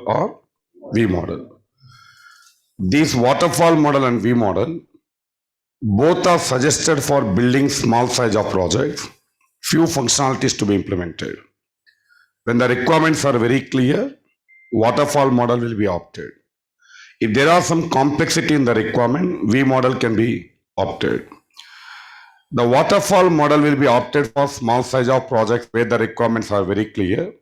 or V model. These waterfall model and V model both are suggested for building small size of projects, few functionalities to be implemented. When the requirements are very clear, waterfall model will be opted. If there are some complexity in the requirement, V model can be opted. The waterfall model will be opted for small size of projects where the requirements are very clear.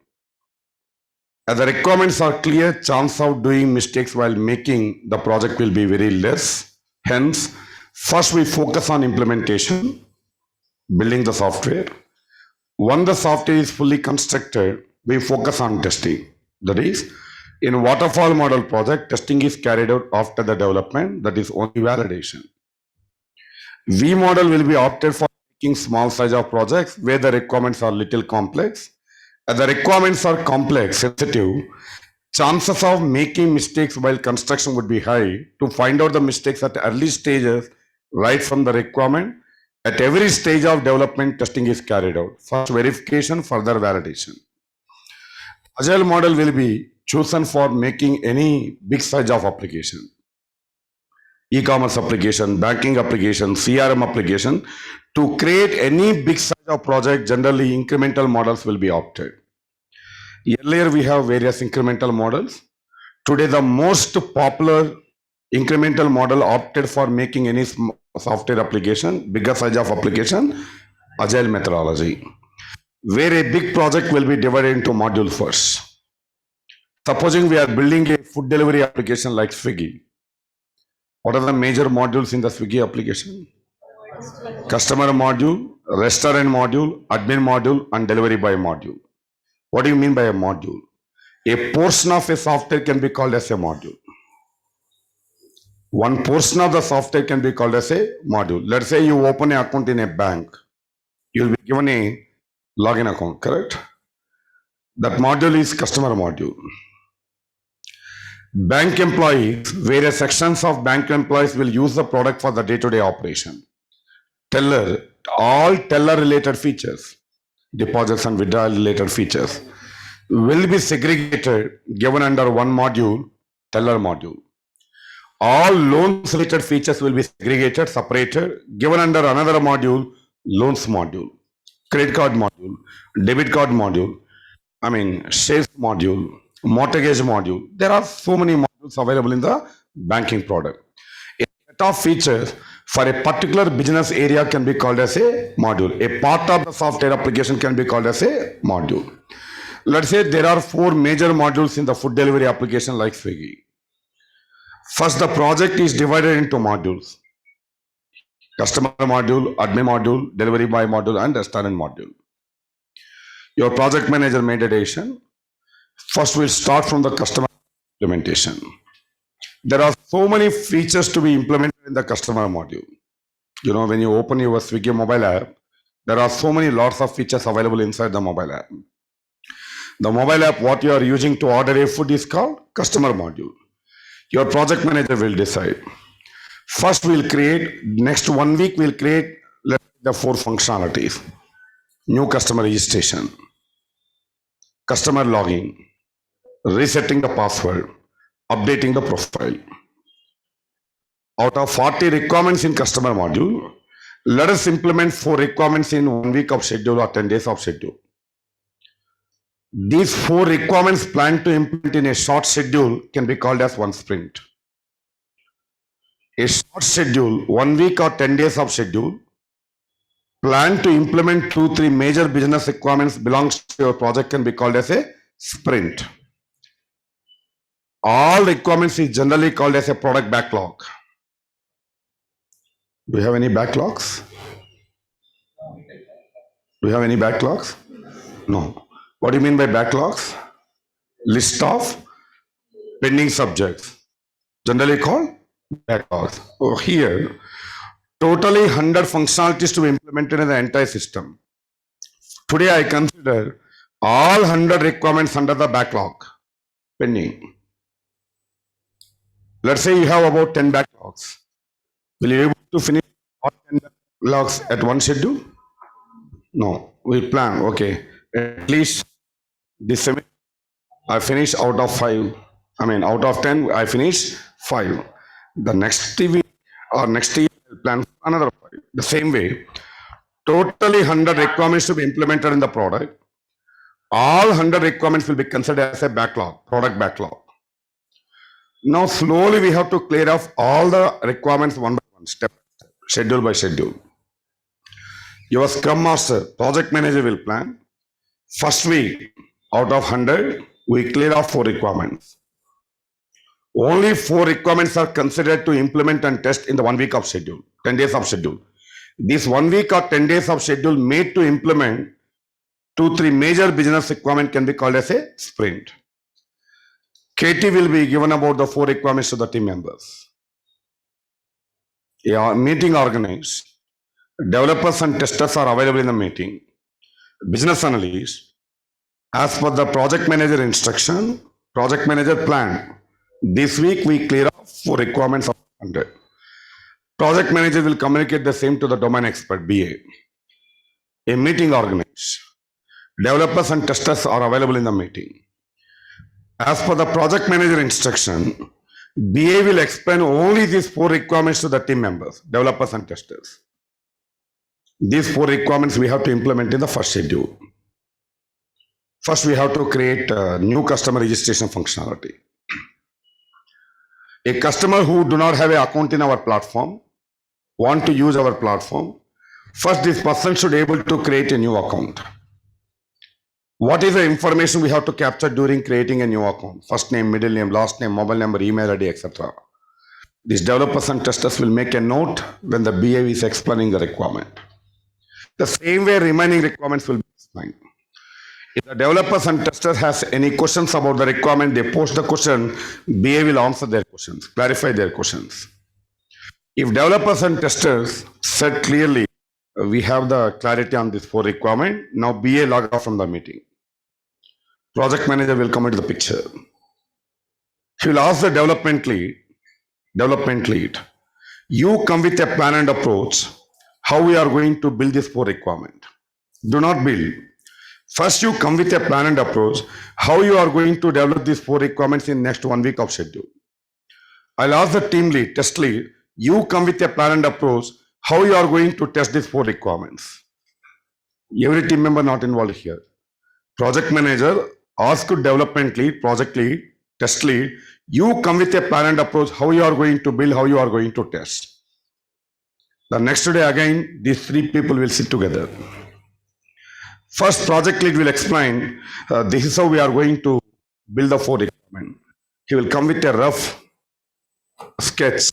As the requirements are clear, chance of doing mistakes while making the project will be very less. Hence, first we focus on implementation, building the software. Once the software is fully constructed, we focus on testing. That is, in waterfall model project, testing is carried out after the development, that is only validation. V model will be opted for making small size of projects where the requirements are little complex. As the requirements are complex, sensitive, chances of making mistakes while construction would be high. To find out the mistakes at early stages, right from the requirement, at every stage of development, testing is carried out. First verification, further validation. Agile model will be chosen for making any big size of application. E-commerce application, banking application, CRM application. To create any big size of project, generally incremental models will be opted. Earlier we have various incremental models. Today the most popular incremental model opted for making any software application, bigger size of application, agile methodology, where a big project will be divided into modules first. Supposing we are building a food delivery application like Swiggy. What are the major modules in the Swiggy application? Customer module, restaurant module, admin module, and delivery boy module. What do you mean by a module? A portion of a software can be called as a module. One portion of the software can be called as a module. Let's say you open an account in a bank. You'll be given a login account, correct? That module is customer module. Bank employees, various sections of bank employees will use the product for the day-to-day operation. Teller, all teller related features, deposits and withdrawal related features will be segregated, given under one module, teller module. All loans related features will be segregated, separated, given under another module, loans module, credit card module, debit card module, sales module, mortgage module. There are so many modules available in the banking product. A set of features for a particular business area can be called as a module. A part of the software application can be called as a module. Let's say there are 4 major modules in the food delivery application like Swiggy. First, the project is divided into modules. Customer module, admin module, delivery boy module, and restaurant module. Your project manager made a decision. First, we'll start from the customer implementation. There are so many features to be implemented in the customer module. You know, when you open your Swiggy mobile app, there are so many lots of features available inside the mobile app. The mobile app, what you are using to order a food is called customer module. Your project manager will decide. First, we'll create, next 1 week, we'll create the 4 functionalities. New customer registration, customer login, resetting the password, updating the profile. Out of 40 requirements in customer module, let us implement 4 requirements in 1 week of schedule or 10 days of schedule. These 4 requirements planned to implement in a short schedule can be called as one sprint. A short schedule, 1 week or 10 days of schedule, planned to implement 2-3 major business requirements belongs to your project can be called as a sprint. All requirements is generally called as a product backlog. Do you have any backlogs? Do you have any backlogs? No. What do you mean by backlogs? List of pending subjects, generally called backlogs. Oh, here, totally 100 functionalities to be implemented in the entire system. Today I consider all 100 requirements under the backlog, pending. Let's say you have about 10 backlogs. Will you be able to finish all 10 backlogs at one schedule? No, we plan, okay, at least this semester I finish out of 5. I mean, out of 10, I finish 5. The next week or next year, I'll plan another 5. The same way, totally 100 requirements to be implemented in the product. All 100 requirements will be considered as a backlog, product backlog. Now, slowly we have to clear off all the requirements one by one, step by step, schedule by schedule. Your Scrum Master, project manager will plan. First week, out of 100, we clear off 4 requirements. Only 4 requirements are considered to implement and test in the 1 week of schedule, 10 days of schedule. This 1 week or 10 days of schedule made to implement 2-3 major business requirement can be called as a sprint. KT will be given about the 4 requirements to the team members. A meeting organized. Developers and testers are available in the meeting. Business analysts, as per the project manager instruction, project manager plan. This week we clear off 4 requirements of 100. Project manager will communicate the same to the domain expert, BA. A meeting organized. Developers and testers are available in the meeting. As per the project manager instruction, BA will explain only these 4 requirements to the team members, developers and testers. These 4 requirements we have to implement in the first schedule. First, we have to create a new customer registration functionality. A customer who do not have an account in our platform, want to use our platform, first this person should be able to create a new account. What is the information we have to capture during creating a new account? First name, middle name, last name, mobile number, email ID, etc. These developers and testers will make a note when the BA is explaining the requirement. The same way remaining requirements will be explained. If the developers and testers has any questions about the requirement, they post the question, BA will answer their questions, clarify their questions. If developers and testers said clearly, we have the clarity on this 4 requirement, now BA log off from the meeting. Project manager will come into the picture. He will ask the development lead, you come with a plan and approach, how we are going to build this 4 requirement. Do not build. First, you come with a plan and approach, how you are going to develop these 4 requirements in next 1 week of schedule. I'll ask the team lead, test lead, you come with a plan and approach, how you are going to test these 4 requirements. Every team member not involved here. Project manager, ask development lead, project lead, test lead, you come with a plan and approach, how you are going to build, how you are going to test. The next day again, these 3 people will sit together. First, project lead will explain, this is how we are going to build the 4 requirements. He will come with a rough sketch.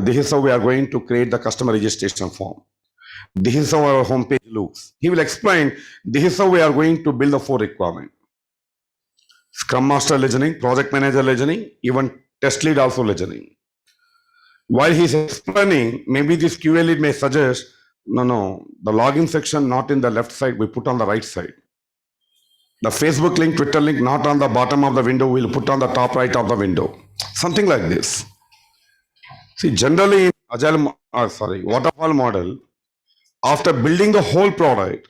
This is how we are going to create the customer registration form. This is how our homepage looks. He will explain, this is how we are going to build the 4 requirements. Scrum Master listening, project manager listening, even test lead also listening. While he is explaining, maybe this QA lead may suggest, no, the login section not in the left side, we put on the right side. The Facebook link, Twitter link not on the bottom of the window, we'll put on the top right of the window. Something like this. See, generally in waterfall model, after building the whole product,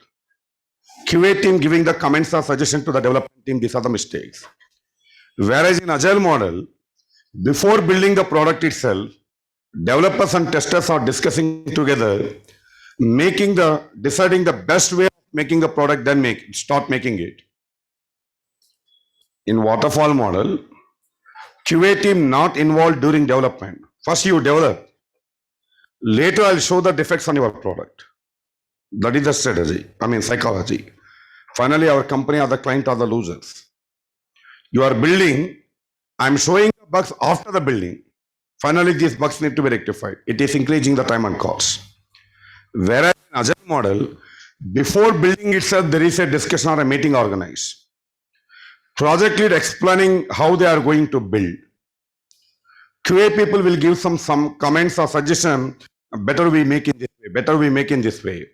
QA team giving the comments or suggestion to the development team, these are the mistakes. Whereas in Agile model, before building the product itself, developers and testers are discussing together, deciding the best way of making the product, then start making it. In waterfall model, QA team not involved during development. First you develop. Later I'll show the defects on your product. That is the strategy, psychology. Finally, our company or the client are the losers. You are building, I'm showing the bugs after the building. Finally, these bugs need to be rectified. It is increasing the time and cost. Whereas in Agile model, before building itself, there is a discussion or a meeting organized. Project lead explaining how they are going to build. QA people will give some comments or suggestion, better we make in this way.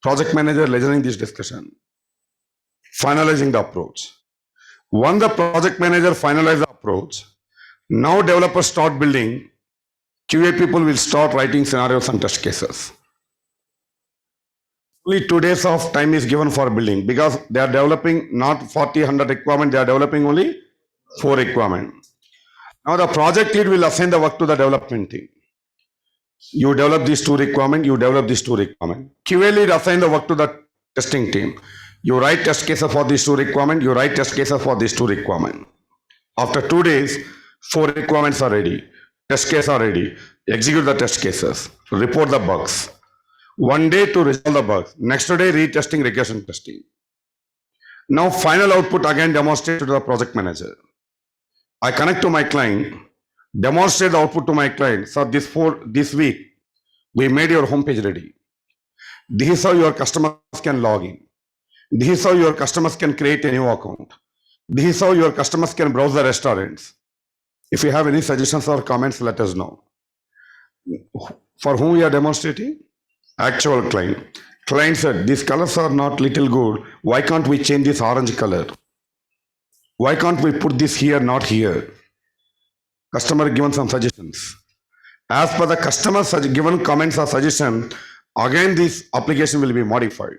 Project manager listening this discussion. Finalizing the approach. Once the project manager finalizes the approach, now developers start building, QA people will start writing scenarios and test cases. Only 2 days of time is given for building because they are developing not 40, 100 requirements, they are developing only 4 requirement. Now the project lead will assign the work to the development team. You develop these 2 requirement, you develop these 2 requirement. QA lead assign the work to the testing team. You write test cases for these 2 requirement, you write test cases for these 2 requirement. After 2 days, 4 requirements are ready. Test cases are ready. Execute the test cases. Report the bugs. 1 day to resolve the bugs. Next day, retesting, regression testing. Now, final output again demonstrated to the project manager. I connect to my client, demonstrate the output to my client. So this week, we made your homepage ready. This is how your customers can log in. This is how your customers can create a new account. This is how your customers can browse the restaurants. If you have any suggestions or comments, let us know. For whom we are demonstrating? Actual client. Client said, these colors are not little good. Why can't we change this orange color? Why can't we put this here, not here? Customer given some suggestions. As per the customer given comments or suggestion, again this application will be modified.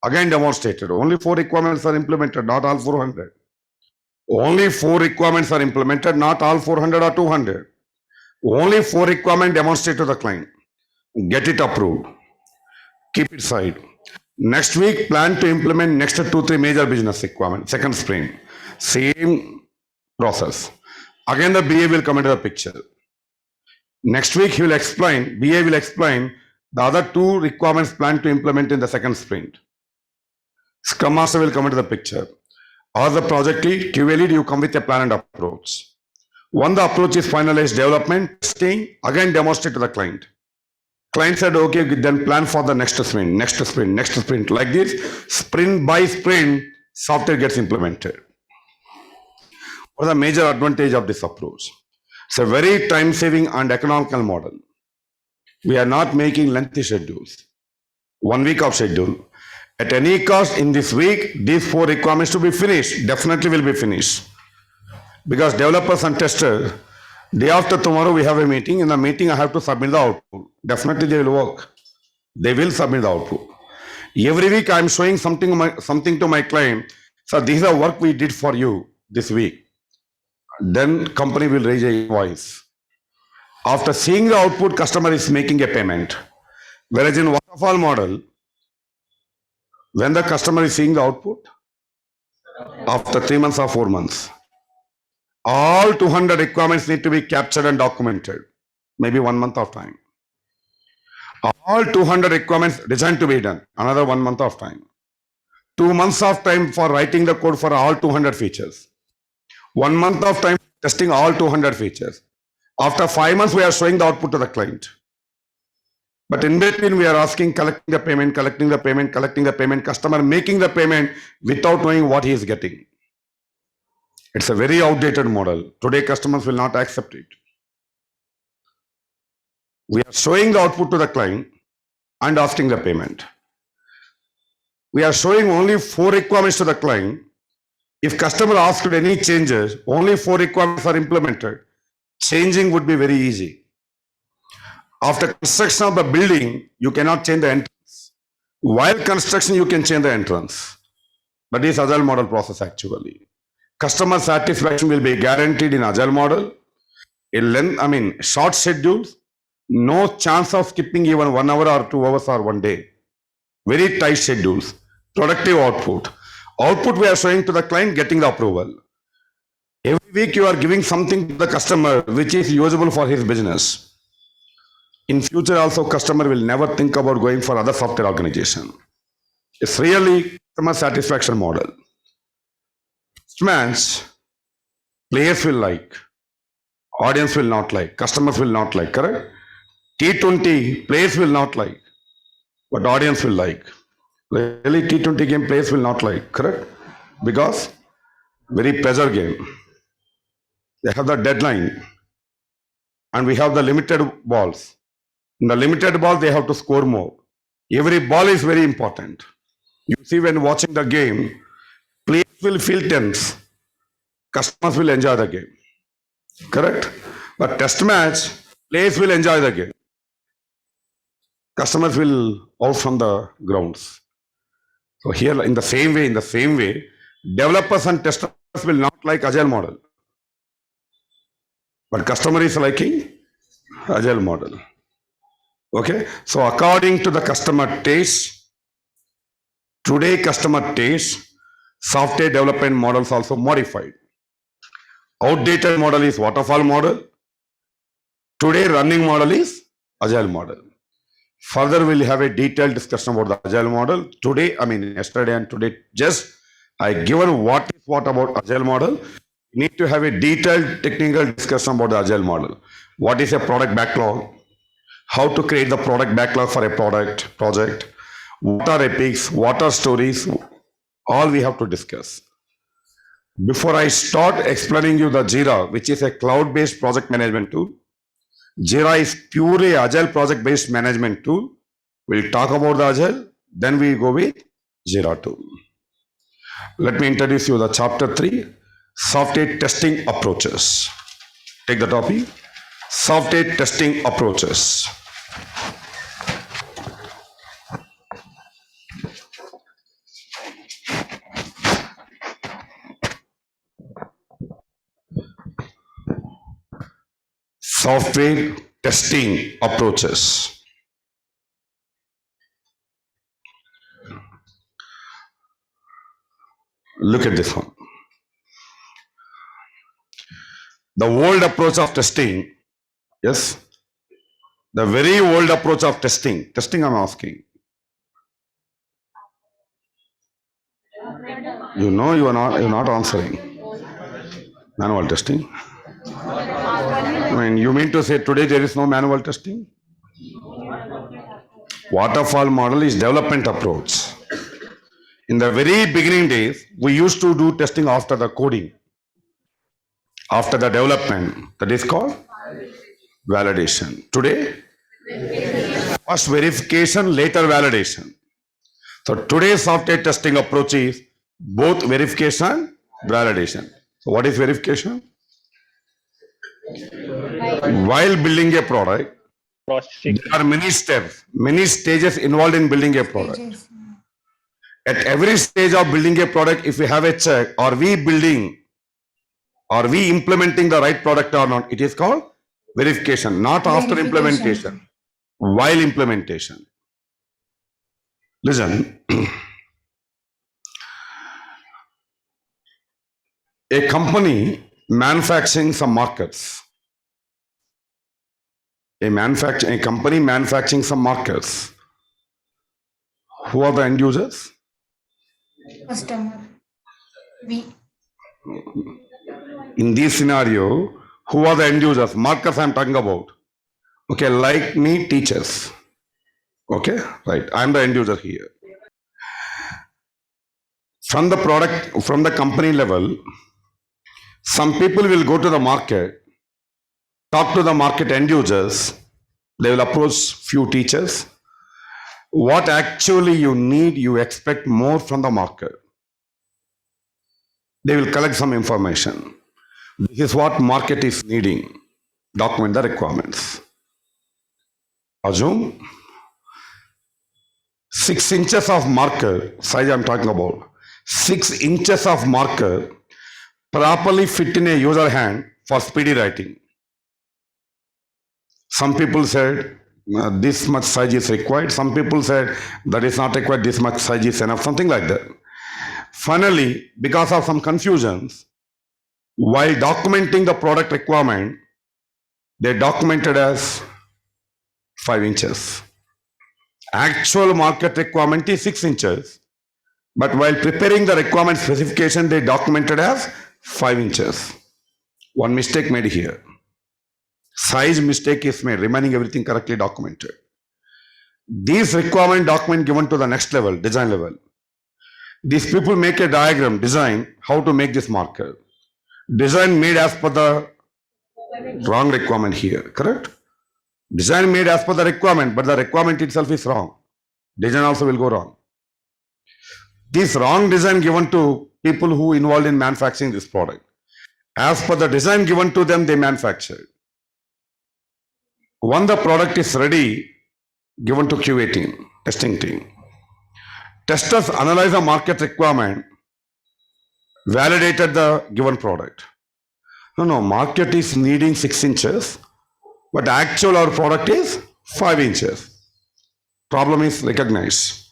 Again demonstrated. Only 4 requirements are implemented, not all 400. Only 4 requirements are implemented, not all 400 or 200. Only 4 requirements demonstrated to the client. Get it approved. Keep it side. Next week, plan to implement next 2-3 major business requirements. Second sprint. Same process. Again, the BA will come into the picture. Next week, he will explain, BA will explain the other 2 requirements planned to implement in the second sprint. Scrum Master will come into the picture. Or the project lead, QA lead, you come with a plan and approach. Once the approach is finalized, development, testing, again demonstrate to the client. Client said, okay, then plan for the next sprint, next sprint, next sprint. Like this, sprint by sprint, software gets implemented. What is the major advantage of this approach? It's a very time-saving and economical model. We are not making lengthy schedules. 1 week of schedule. At any cost in this week, these 4 requirements to be finished, definitely will be finished. Because developers and testers, day after tomorrow we have a meeting. In the meeting, I have to submit the output. Definitely they will work. They will submit the output. Every week I am showing something to my client. So this is the work we did for you this week. Then company will raise a invoice. After seeing the output, customer is making a payment. Whereas in waterfall model, when the customer is seeing the output, after 3 months or 4 months, all 200 requirements need to be captured and documented. Maybe 1 month of time. All 200 requirements designed to be done. Another 1 month of time. 2 months of time for writing the code for all 200 features. 1 month of time testing all 200 features. After 5 months, we are showing the output to the client. But in between, we are asking, collecting the payment, customer making the payment without knowing what he is getting. It's a very outdated model. Today, customers will not accept it. We are showing the output to the client and asking the payment. We are showing only 4 requirements to the client. If customer asked any changes, only 4 requirements are implemented. Changing would be very easy. After construction of the building, you cannot change the entrance. While construction, you can change the entrance. But this is Agile model process actually. Customer satisfaction will be guaranteed in Agile model. Short schedules, no chance of skipping even 1 hour or 2 hours or 1 day. Very tight schedules, productive output. Output we are showing to the client, getting the approval. Every week you are giving something to the customer which is usable for his business. In future also, customer will never think about going for other software organization. It's really customer satisfaction model. Match, players will like, audience will not like, customers will not like, correct? T20, players will not like, but audience will like. Really, T20 game players will not like, correct? Because very pressure game. They have the deadline and we have the limited balls. In the limited ball, they have to score more. Every ball is very important. You see, when watching the game, players will feel tense. Customers will enjoy the game. Correct? But test match, players will enjoy the game. Customers will out from the grounds. So here, in the same way, developers and testers will not like Agile model. but customer is liking agile model. Okay, so according to the customer taste, today customer taste, software development models also modified. Outdated model is waterfall model. Today running model is agile model. Further, we'll have a detailed discussion about the agile model. Today, yesterday and today, just I given what is what about agile model. We need to have a detailed technical discussion about the agile model. What is a product backlog? How to create the product backlog for a project? What are epics? What are stories? All we have to discuss. Before I start explaining you the Jira, which is a cloud-based project management tool, Jira is purely agile project-based management tool. We'll talk about the agile, then we go with Jira tool. Let me introduce you the chapter 3, software testing approaches. Take the topic, software testing approaches. Software testing approaches. Look at this one. The old approach of testing, yes, the very old approach of testing I'm asking. You're not answering. Manual testing. You mean to say today there is no manual testing? Waterfall model is development approach. In the very beginning days, we used to do testing after the coding, after the development. That is called validation. Today, first verification, later validation. So today's software testing approach is both verification, validation. So what is verification? While building a product, there are many steps, many stages involved in building a product. At every stage of building a product, if we have a check, are we implementing the right product or not? It is called verification, not after implementation, while implementation. Listen, a company manufacturing some markets. A company manufacturing some markets. Who are the end users? Customer. We. In this scenario, who are the end users? Markers I'm talking about. Okay, like me, teachers. Okay, right. I'm the end user here. From the product, from the company level, some people will go to the market, talk to the market end users. They will approach few teachers. What actually you need, you expect more from the market. They will collect some information. This is what market is needing. Document the requirements. Assume 6 inches of marker, size I'm talking about, 6 inches of marker properly fit in a user hand for speedy writing. Some people said this much size is required. Some people said that is not required, this much size is enough, something like that. Finally, because of some confusions, while documenting the product requirement, they documented as 5 inches. Actual market requirement is 6 inches. But while preparing the requirement specification, they documented as 5 inches. One mistake made here. Size mistake is made, remaining everything correctly documented. This requirement document given to the next level, design level. These people make a diagram, design, how to make this marker. Design made as per the wrong requirement here, correct? Design made as per the requirement, but the requirement itself is wrong. Design also will go wrong. This wrong design given to people who involved in manufacturing this product. As per the design given to them, they manufactured. When the product is ready, given to QA team, testing team. Testers analyze the market requirement, validated the given product. No, market is needing 6 inches, but actual our product is 5 inches. Problem is recognized.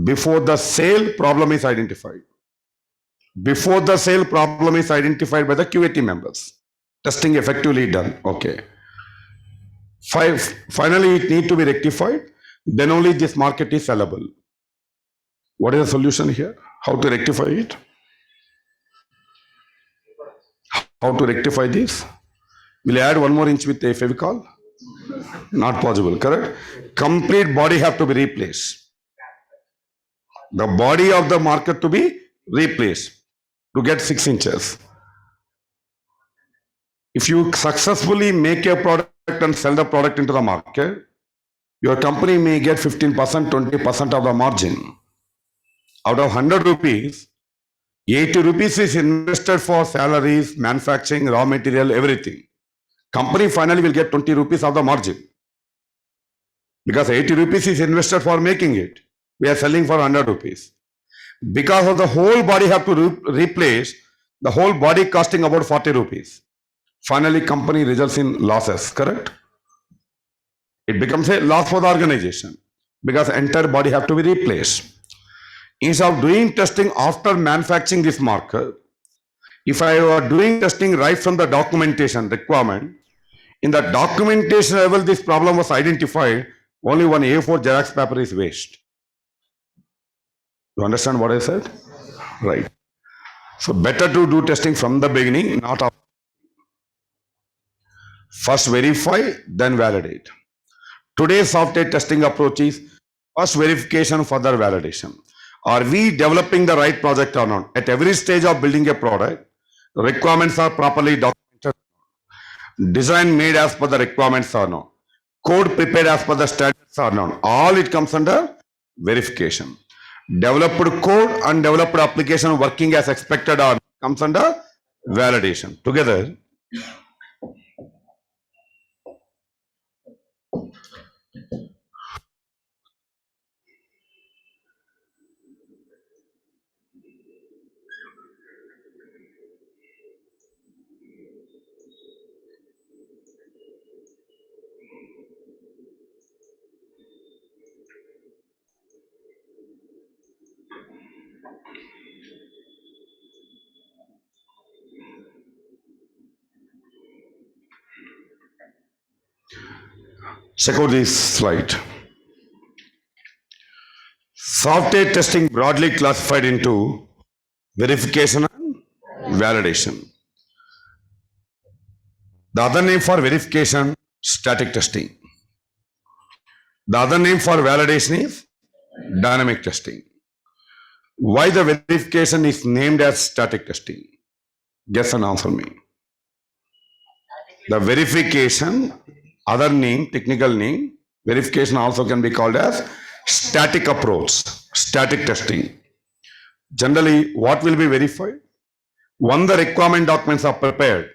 Before the sale, problem is identified. Before the sale, problem is identified by the QA members. Testing effectively done. Okay. Finally, it need to be rectified. Then only this market is sellable. What is the solution here? How to rectify it? How to rectify this? Will I add 1 more inch with a Fevicol? Not possible, correct? Complete body have to be replaced. The body of the market to be replaced to get 6 inches. If you successfully make a product and sell the product into the market, your company may get 15%, 20% of the margin. Out of 100 rupees, 80 rupees is invested for salaries, manufacturing, raw material, everything. Company finally will get 20 rupees of the margin. Because 80 rupees is invested for making it. We are selling for 100 rupees. Because of the whole body have to replace, the whole body costing about 40 rupees. Finally, company results in losses, correct? It becomes a loss for the organization because entire body have to be replaced. Instead of doing testing after manufacturing this marker, if I were doing testing right from the documentation requirement, in the documentation level this problem was identified, only one A4 Xerox paper is waste. You understand what I said? Right. So better to do testing from the beginning, not after. First verify, then validate. Today's software testing approach is first verification, further validation. Are we developing the right project or not? At every stage of building a product, requirements are properly documented. Design made as per the requirements or not. Code prepared as per the standards or not. All it comes under verification. Developed code and developed application working as expected or comes under validation. Together, check out this slide. Software testing broadly classified into verification and validation. The other name for verification, static testing. The other name for validation is dynamic testing. Why the verification is named as static testing? Guess and answer me. The verification, other name, technical name, verification also can be called as static approach, static testing. Generally, what will be verified? When the requirement documents are prepared,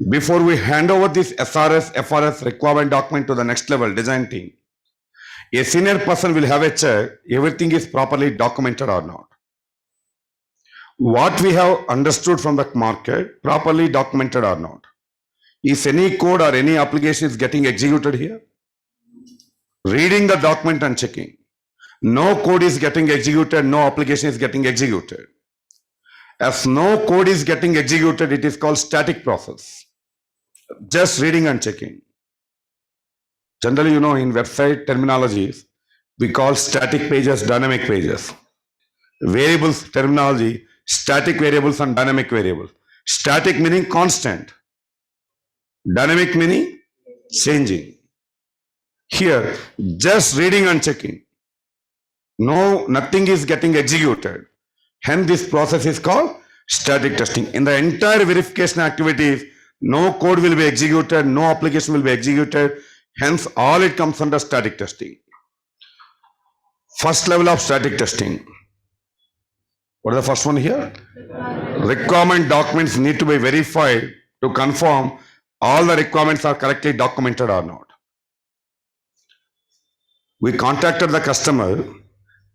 before we hand over this SRS, FRS requirement document to the next level design team, a senior person will have a check, everything is properly documented or not. What we have understood from the market, properly documented or not. Is any code or any application is getting executed here? Reading the document and checking. No code is getting executed, no application is getting executed. As no code is getting executed, it is called static process. Just reading and checking. Generally, in website terminologies, we call static pages, dynamic pages. Variables terminology, static variables and dynamic variables. Static meaning constant. Dynamic meaning changing. Here, just reading and checking. No, nothing is getting executed. Hence, this process is called static testing. In the entire verification activities, no code will be executed, no application will be executed. Hence, all it comes under static testing. First level of static testing. What is the first one here? Requirement documents need to be verified to confirm all the requirements are correctly documented or not. We contacted the customer,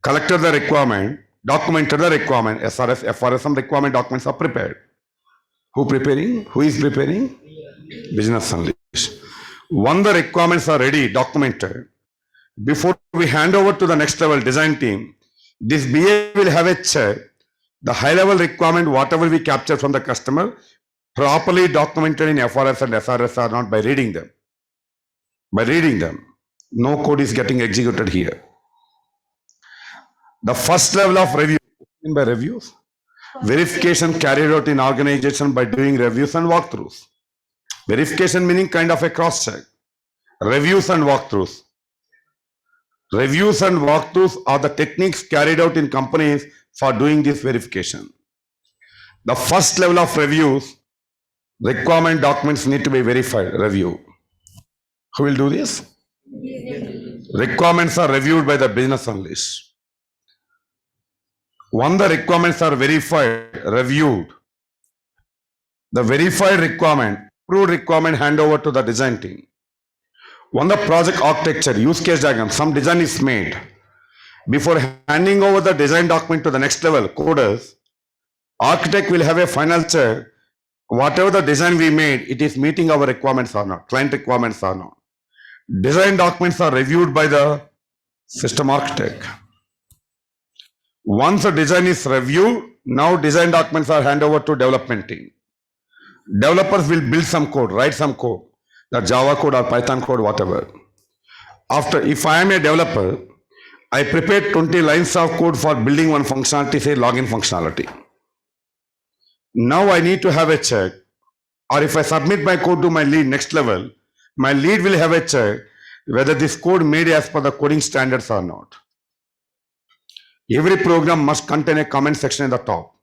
collected the requirement, documented the requirement, SRS, FRS, some requirement documents are prepared. Who preparing? Who is preparing? Business analyst. Once the requirements are ready, documented, before we hand over to the next level design team, this BA will have a check the high level requirement, whatever we capture from the customer, properly documented in FRS and SRS or not by reading them. By reading them. No code is getting executed here. The first level of review, by reviews, verification carried out in organization by doing reviews and walkthroughs. Verification meaning kind of a cross check. Reviews and walkthroughs. Reviews and walkthroughs are the techniques carried out in companies for doing this verification. The first level of reviews, requirement documents need to be verified, review. Who will do this? Requirements are reviewed by the business analyst. Once the requirements are verified, reviewed, the verified requirement, approved requirement hand over to the design team. Once the project architecture, use case diagram, some design is made, before handing over the design document to the next level, coders, architect will have a final check, whatever the design we made, it is meeting our requirements or not, client requirements or not. Design documents are reviewed by the system architect. Once the design is reviewed, now design documents are handed over to development team. Developers will build some code, write some code, the Java code or Python code, whatever. After, if I am a developer, I prepared 20 lines of code for building one functionality, say login functionality. Now I need to have a check, or if I submit my code to my lead next level, my lead will have a check whether this code made as per the coding standards or not. Every program must contain a comment section at the top.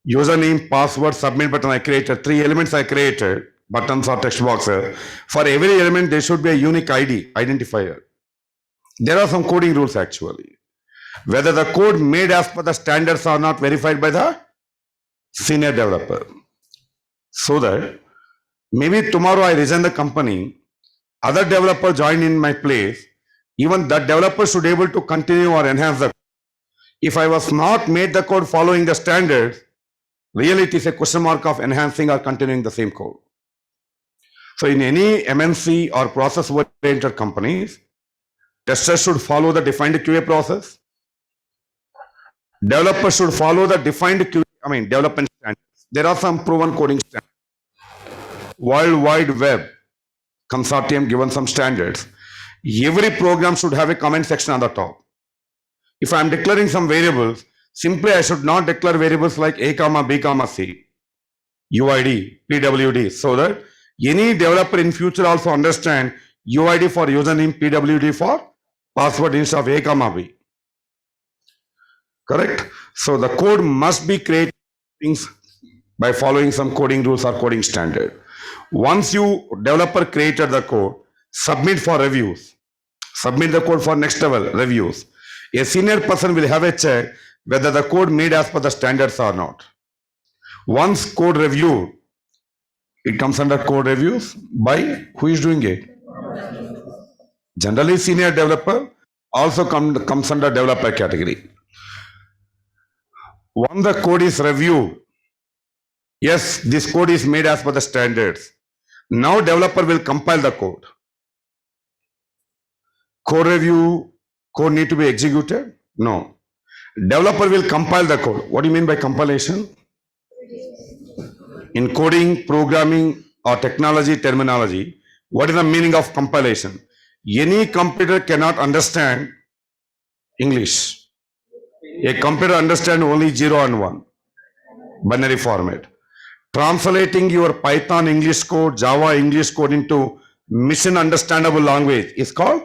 Username, password, submit button I created. 3 elements I created, buttons or text boxes. For every element, there should be a unique ID, identifier. There are some coding rules actually. Whether the code made as per the standards are not verified by the senior developer. So that maybe tomorrow I resign the company, other developer join in my place, even that developer should be able to continue or enhance the code. If I was not made the code following the standards, really it is a question mark of enhancing or continuing the same code. So in any MNC or process-oriented companies, testers should follow the defined QA process. Developers should follow the defined QA, development standards. There are some proven coding standards. World Wide Web Consortium given some standards. Every program should have a comment section on the top. If I am declaring some variables, simply I should not declare variables like A, B, C, UID, PWD, so that any developer in future also understand UID for username, PWD for password instead of A, B. Correct? So the code must be created by following some coding rules or coding standard. Once you developer created the code, submit for reviews. Submit the code for next level reviews. A senior person will have a check whether the code made as per the standards or not. Once code review, it comes under code reviews by who is doing it? Generally senior developer, also comes under developer category. Once the code is reviewed, yes, this code is made as per the standards. Now developer will compile the code. Code review, code need to be executed? No. Developer will compile the code. What do you mean by compilation? In coding, programming or technology terminology, what is the meaning of compilation? Any computer cannot understand English. A computer understands only 0 and 1, binary format. Translating your Python English code, Java English code into machine understandable language is called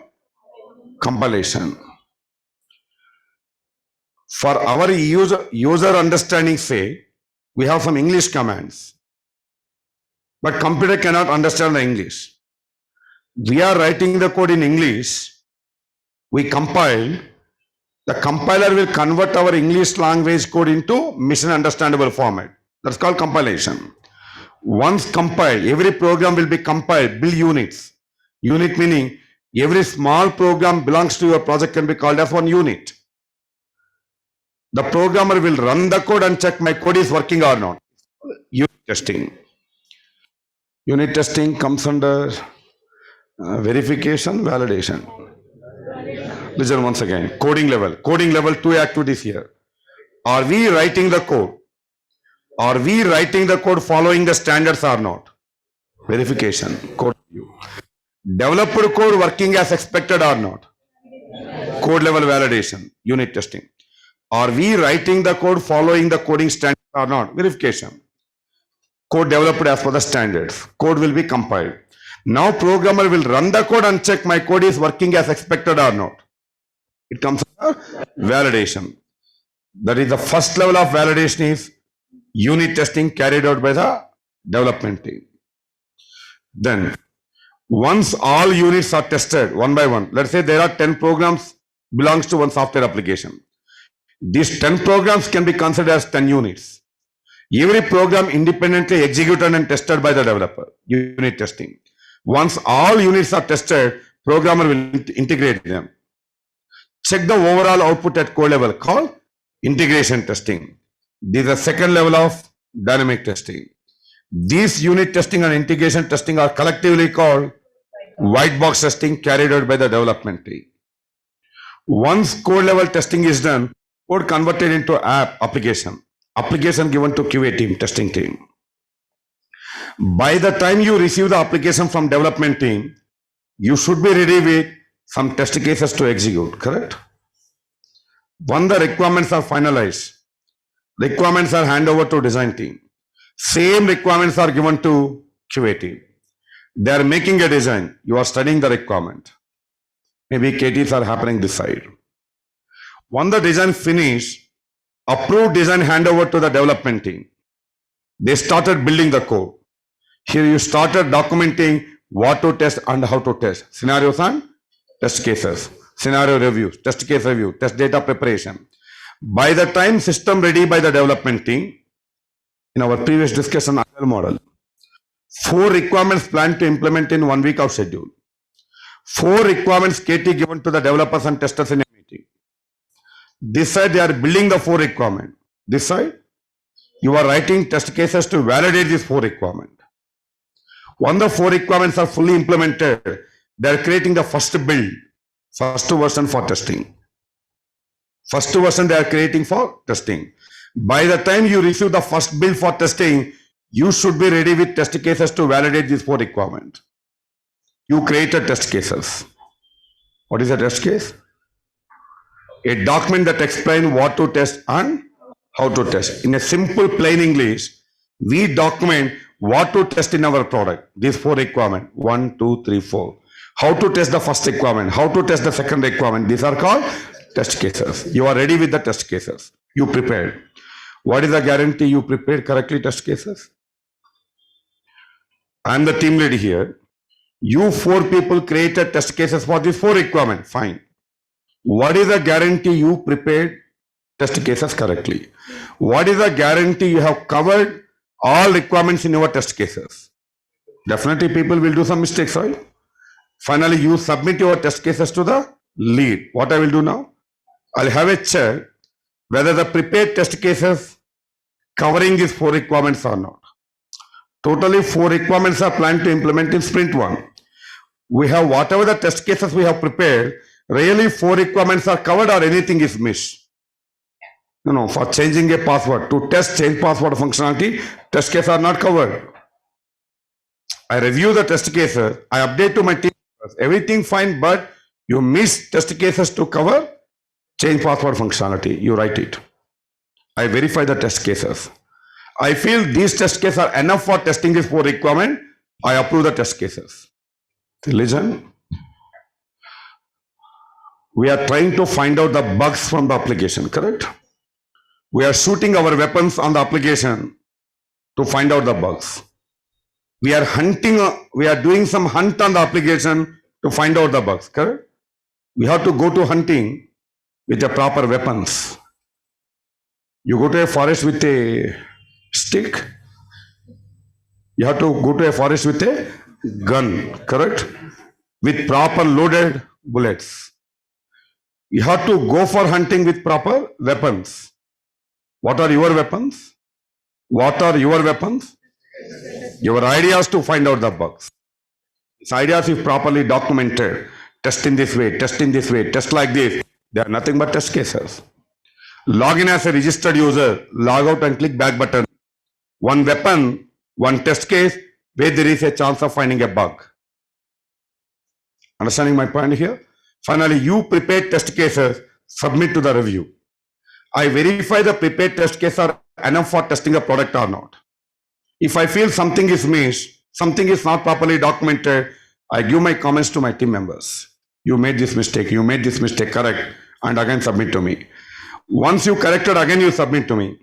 compilation. For our user understanding sake, we have some English commands, but computer cannot understand the English. We are writing the code in English, we compile, the compiler will convert our English language code into machine understandable format. That's called compilation. Once compiled, every program will be compiled, build units. Unit meaning every small program belongs to your project can be called as one unit. The programmer will run the code and check my code is working or not. Unit testing. Unit testing comes under verification, validation. Listen once again. Coding level. Coding level, two activities here. Are we writing the code? Are we writing the code following the standards or not? Verification. Code review. Developed code working as expected or not? Code level validation. Unit testing. Are we writing the code following the coding standards or not? Verification. Code developed as per the standards. Code will be compiled. Now programmer will run the code and check my code is working as expected or not. It comes under validation. That is the first level of validation is unit testing carried out by the development team. Then once all units are tested one by one, let's say there are 10 programs belongs to one software application. These 10 programs can be considered as 10 units. Every program independently executed and tested by the developer. Unit testing. Once all units are tested, programmer will integrate them. Check the overall output at code level called integration testing. This is the second level of dynamic testing. These unit testing and integration testing are collectively called white box testing carried out by the development team. Once code level testing is done, code converted into application given to QA team, testing team. By the time you receive the application from development team, you should be ready with some test cases to execute, correct? When the requirements are finalized, requirements are handed over to design team. Same requirements are given to QA team. They are making a design. You are studying the requirement. Maybe KTs are happening this side. When the design finished, approved design handover to the development team. They started building the code. Here you started documenting what to test and how to test. Scenarios and test cases. Scenario reviews, test case review, test data preparation. By the time system ready by the development team, in our previous discussion agile model, 4 requirements planned to implement in 1 week of schedule. 4 requirements KT given to the developers and testers in a meeting. This side they are building the 4 requirements. This side you are writing test cases to validate these 4 requirements. When the 4 requirements are fully implemented, they are creating the first build, first version for testing. First version they are creating for testing. By the time you receive the first build for testing, you should be ready with test cases to validate these 4 requirements. You created test cases. What is a test case? A document that explains what to test and how to test. In a simple plain English, we document what to test in our product. These 4 requirements, 1, 2, 3, 4. How to test the first requirement, how to test the second requirement. These are called test cases. You are ready with the test cases. You prepared. What is the guarantee you prepared correctly test cases? I am the team lead here. You 4 people created test cases for these 4 requirements. Fine. What is the guarantee you prepared test cases correctly? What is the guarantee you have covered all requirements in your test cases? Definitely people will do some mistakes, right? Finally, you submit your test cases to the lead. What I will do now? I'll have a check whether the prepared test cases covering these 4 requirements or not. Totally 4 requirements are planned to implement in sprint 1. We have whatever the test cases we have prepared, really 4 requirements are covered or anything is missed. No, for changing a password, to test change password functionality, test cases are not covered. I review the test cases, I update to my team, everything fine, but you miss test cases to cover change password functionality. You write it. I verify the test cases. I feel these test cases are enough for testing this 4 requirement. I approve the test cases. Listen. We are trying to find out the bugs from the application, correct? We are shooting our weapons on the application to find out the bugs. We are hunting, we are doing some hunt on the application to find out the bugs, correct? We have to go to hunting with the proper weapons. You go to a forest with a stick, you have to go to a forest with a gun, correct? With proper loaded bullets. You have to go for hunting with proper weapons. What are your weapons? What are your weapons? Your ideas to find out the bugs. These ideas, if properly documented, test in this way, test in this way, test like this, they are nothing but test cases. Log in as a registered user, log out and click back button. One weapon, one test case where there is a chance of finding a bug. Understanding my point here? Finally, you prepare test cases, submit to the review. I verify the prepared test cases are enough for testing a product or not. If I feel something is missed, something is not properly documented, I give my comments to my team members. You made this mistake, correct, and again submit to me. Once you corrected, again you submit to me.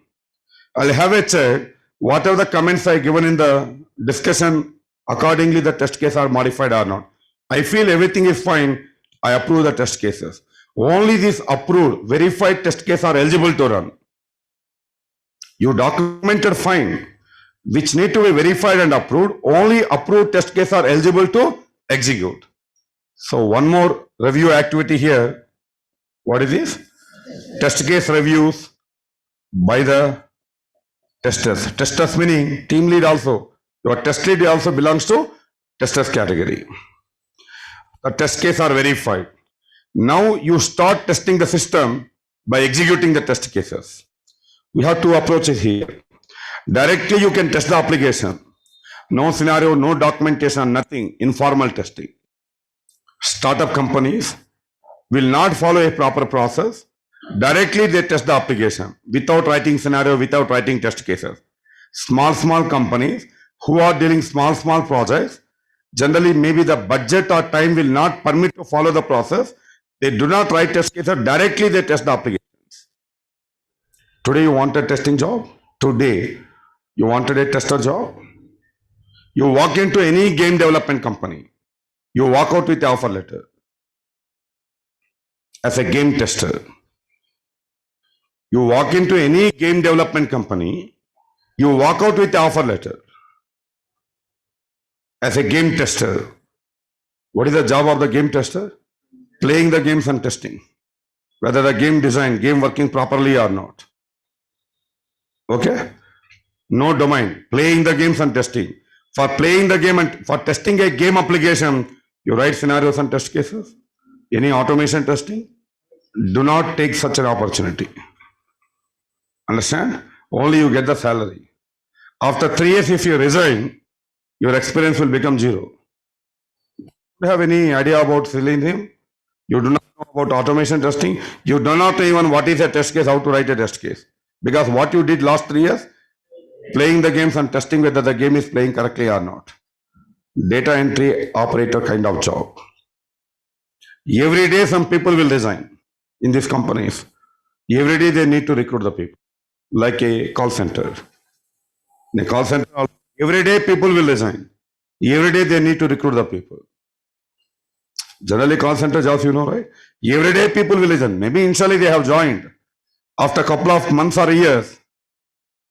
I'll have a check. Whatever the comments I given in the discussion, accordingly the test cases are modified or not. I feel everything is fine, I approve the test cases. Only these approved, verified test cases are eligible to run. You documented fine, which need to be verified and approved. Only approved test cases are eligible to execute. So one more review activity here. What is this? Test case reviews by the testers. Testers meaning team lead also. Your test lead also belongs to testers category. The test case are verified. Now you start testing the system by executing the test cases. We have two approaches here. Directly you can test the application. No scenario, no documentation, nothing. Informal testing. Startup companies will not follow a proper process. Directly they test the application without writing scenario, without writing test cases. Small companies who are dealing small projects, generally maybe the budget or time will not permit to follow the process. They do not write test cases, directly they test the applications. Today you want a testing job? Today you wanted a tester job? You walk into any game development company, you walk out with the offer letter as a game tester. You walk into any game development company, you walk out with the offer letter as a game tester. What is the job of the game tester? Playing the games and testing whether the game design, game working properly or not. Okay? No domain, playing the games and testing. For playing the game and for testing a game application, you write scenarios and test cases. Any automation testing? Do not take such an opportunity. Understand? Only you get the salary. After 3 years, if you resign, your experience will become zero. Do you have any idea about Selenium? You do not know about automation testing. You do not know even what is a test case, how to write a test case. Because what you did last 3 years, playing the games and testing whether the game is playing correctly or not. Data entry operator kind of job. Every day some people will resign in these companies. Every day they need to recruit the people. Like a call center. In a call center, every day people will resign. Every day they need to recruit the people. Generally call center jobs, you know, right? Every day people will resign. Maybe initially they have joined. After a couple of months or years,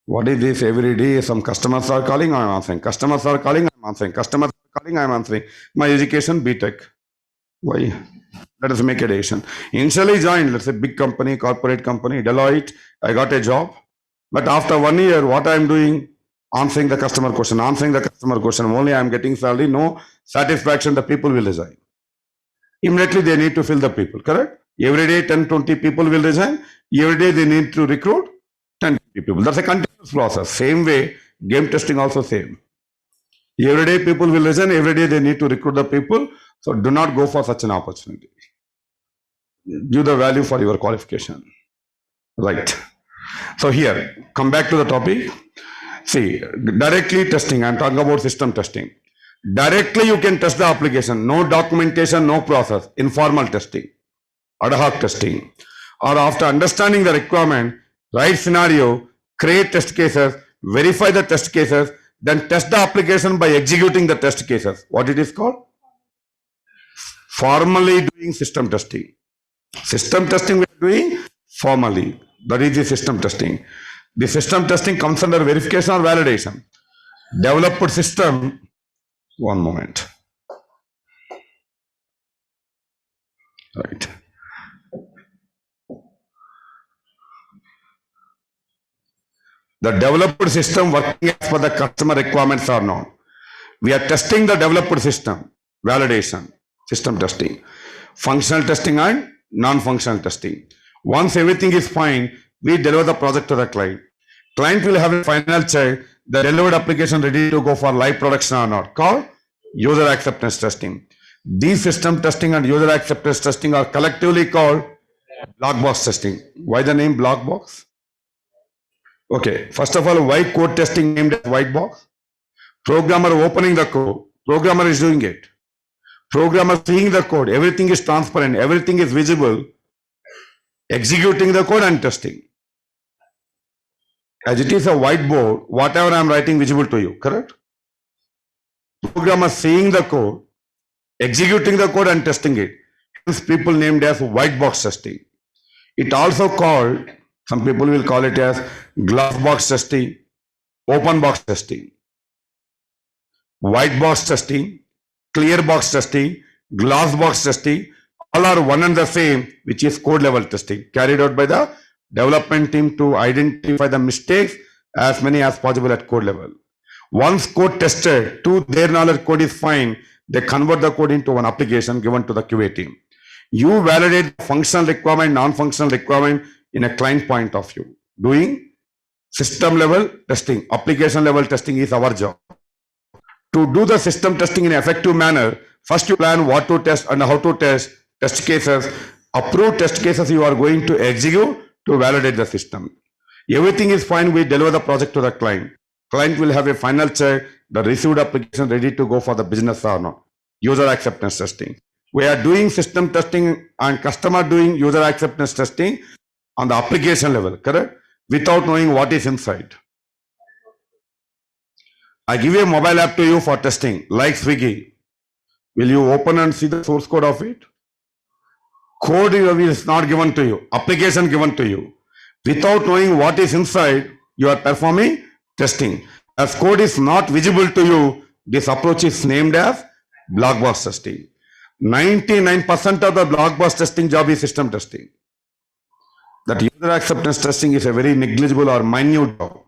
what is this? Every day some customers are calling, I am answering. Customers are calling, I am answering. Customers are calling, I am answering. My education, BTech. Why? Let us make a decision. Initially joined, let's say big company, corporate company, Deloitte, I got a job. But after 1 year, what I am doing? Answering the customer question, only I am getting salary, no satisfaction, the people will resign. Immediately they need to fill the people, correct? Every day 10-20 people will resign. Every day they need to recruit 10 people. That's a continuous process. Same way, game testing also same. Every day people will resign, every day they need to recruit the people. So do not go for such an opportunity. Give the value for your qualification. Right. So here, come back to the topic. See, directly testing, I'm talking about system testing. Directly you can test the application, no documentation, no process, informal testing, ad hoc testing. Or after understanding the requirement, write scenario, create test cases, verify the test cases, then test the application by executing the test cases. What it is called? Formally doing system testing. System testing we are doing formally. That is the system testing. The system testing comes under verification or validation. Developed system, one moment. Right. The developed system working as per the customer requirements or not. We are testing the developed system, validation, system testing, functional testing and non-functional testing. Once everything is fine, we deliver the project to the client. Client will have a final check, the delivered application ready to go for live production or not, called user acceptance testing. These system testing and user acceptance testing are collectively called black box testing. Why the name black box? Okay, first of all, why code testing named as white box? Programmer opening the code, programmer is doing it. Programmer seeing the code, everything is transparent, everything is visible, executing the code and testing. As it is a whiteboard, whatever I am writing visible to you, correct? Programmer seeing the code, executing the code and testing it. Hence people named as white box testing. It also called, some people will call it as glass box testing, open box testing, white box testing, clear box testing, glass box testing, all are one and the same, which is code level testing, carried out by the development team to identify the mistakes, as many as possible at code level. Once code tested, to their knowledge code is fine, they convert the code into one application given to the QA team. You validate functional requirement, non-functional requirement in a client point of view. Doing system level testing, application level testing is our job. To do the system testing in an effective manner, first you plan what to test and how to test cases, approved test cases you are going to execute to validate the system. Everything is fine, we deliver the project to the client. Client will have a final check, the received application ready to go for the business or not. User acceptance testing. We are doing system testing and customer doing user acceptance testing on the application level, correct? Without knowing what is inside. I give a mobile app to you for testing, like Swiggy. Will you open and see the source code of it? Code is not given to you, application given to you. Without knowing what is inside, you are performing testing. As code is not visible to you, this approach is named as black box testing. 99% of the black box testing job is system testing. That user acceptance testing is a very negligible or minute job.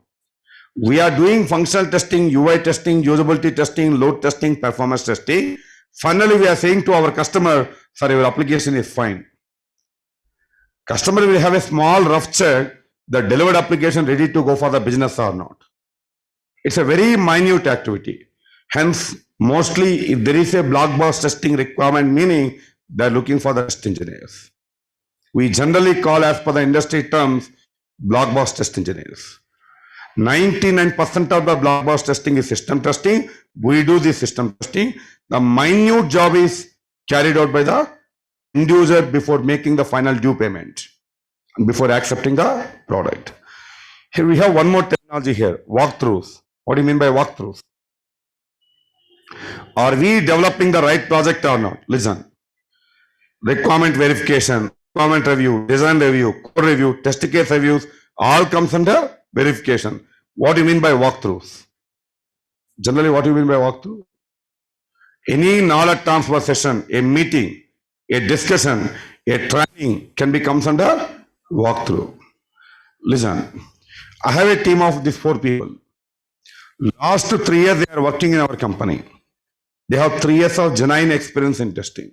We are doing functional testing, UI testing, usability testing, load testing, performance testing. Finally, we are saying to our customer, sir, your application is fine. Customer will have a small rough check, the delivered application ready to go for the business or not. It's a very minute activity. Hence, mostly if there is a black box testing requirement, meaning they're looking for the test engineers. We generally call, as per the industry terms, black box test engineers. 99% of the black box testing is system testing. We do the system testing. The minute job is carried out by the end user before making the final due payment and before accepting the product. Here we have one more terminology here, walkthroughs. What do you mean by walkthroughs? Are we developing the right project or not? Listen. Requirement verification, requirement review, design review, code review, test case reviews, all comes under verification. What do you mean by walkthroughs? Generally, what do you mean by walkthrough? Any knowledge transfer session, a meeting, a discussion, a training can be comes under walkthrough. Listen, I have a team of these 4 people. Last 3 years they are working in our company. They have 3 years of genuine experience in testing.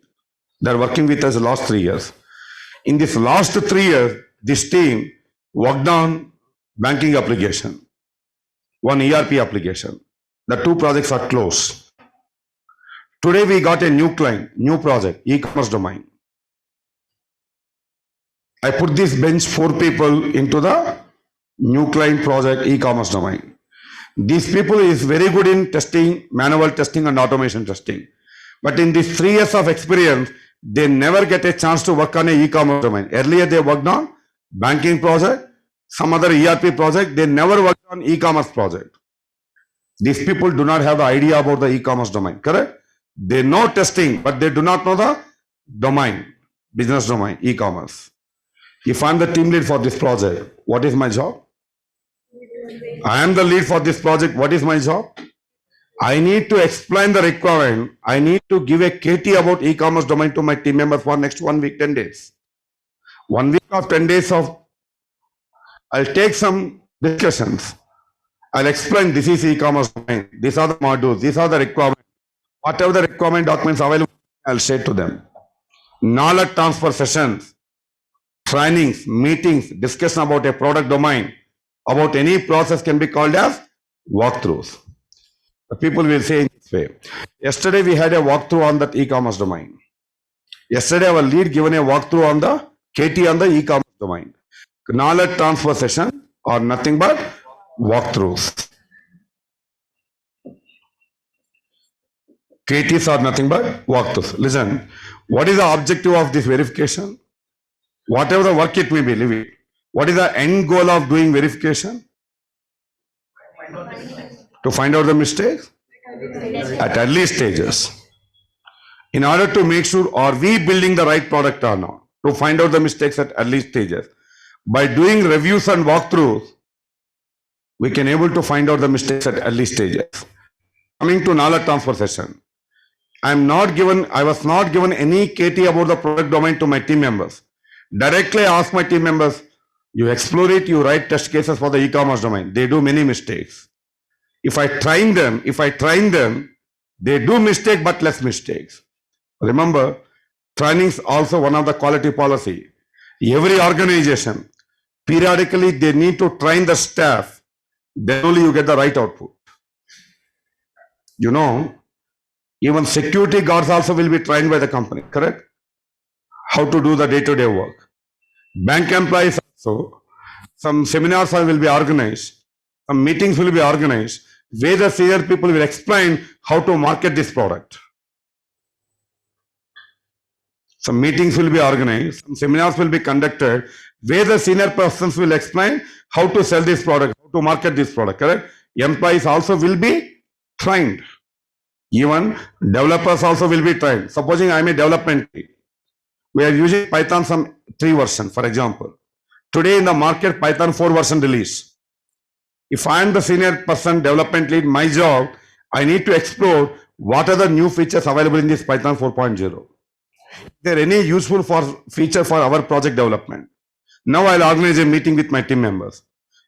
They are working with us the last 3 years. In this last 3 years, this team worked on banking application, one ERP application. The 2 projects are closed. Today we got a new client, new project, e-commerce domain. I put this bench 4 people into the new client project, e-commerce domain. These people is very good in testing, manual testing and automation testing. But in these 3 years of experience, they never get a chance to work on an e-commerce domain. Earlier they worked on banking project, some other ERP project. They never worked on e-commerce project. These people do not have the idea about the e-commerce domain, correct? They know testing, but they do not know the domain, business domain, e-commerce. If I am the team lead for this project, what is my job? I am the lead for this project. What is my job? I need to explain the requirement. I need to give a KT about e-commerce domain to my team members for next 1 week, 10 days. 1 week or 10 days of, I'll take some discussions. I'll explain this is e-commerce domain. These are the modules. These are the requirements. Whatever the requirement documents available, I'll share to them. Knowledge transfer sessions, trainings, meetings, discussion about a product domain, about any process can be called as walkthroughs. The people will say in this way. Yesterday we had a walkthrough on that e-commerce domain. Yesterday our lead given a walkthrough on the KT on the e-commerce domain. Knowledge transfer session are nothing but walkthroughs. KTs are nothing but walkthroughs. Listen, what is the objective of this verification? Whatever the work it may be, leave it. What is the end goal of doing verification? To find out the mistakes at early stages. In order to make sure are we building the right product or not, to find out the mistakes at early stages. By doing reviews and walkthroughs, we can able to find out the mistakes at early stages. Coming to knowledge transfer session. I was not given any KT about the product domain to my team members. Directly ask my team members, you explore it, you write test cases for the e-commerce domain. They do many mistakes. If I train them, they do mistake but less mistakes. Remember, training is also one of the quality policy. Every organization, periodically they need to train the staff, then only you get the right output. You know, even security guards also will be trained by the company, correct? How to do the day-to-day work. Bank employees also, some seminars will be organized, some meetings will be organized, where the senior people will explain how to market this product. Some meetings will be organized, some seminars will be conducted, where the senior persons will explain how to sell this product, how to market this product, correct? Employees also will be trained. Even developers also will be trained. Supposing I am a development team, we are using Python some 3 version, for example. Today in the market, Python 4 version release. If I am the senior person, development lead, my job, I need to explore what are the new features available in this Python 4.0. Is there any useful feature for our project development? Now I'll organize a meeting with my team members.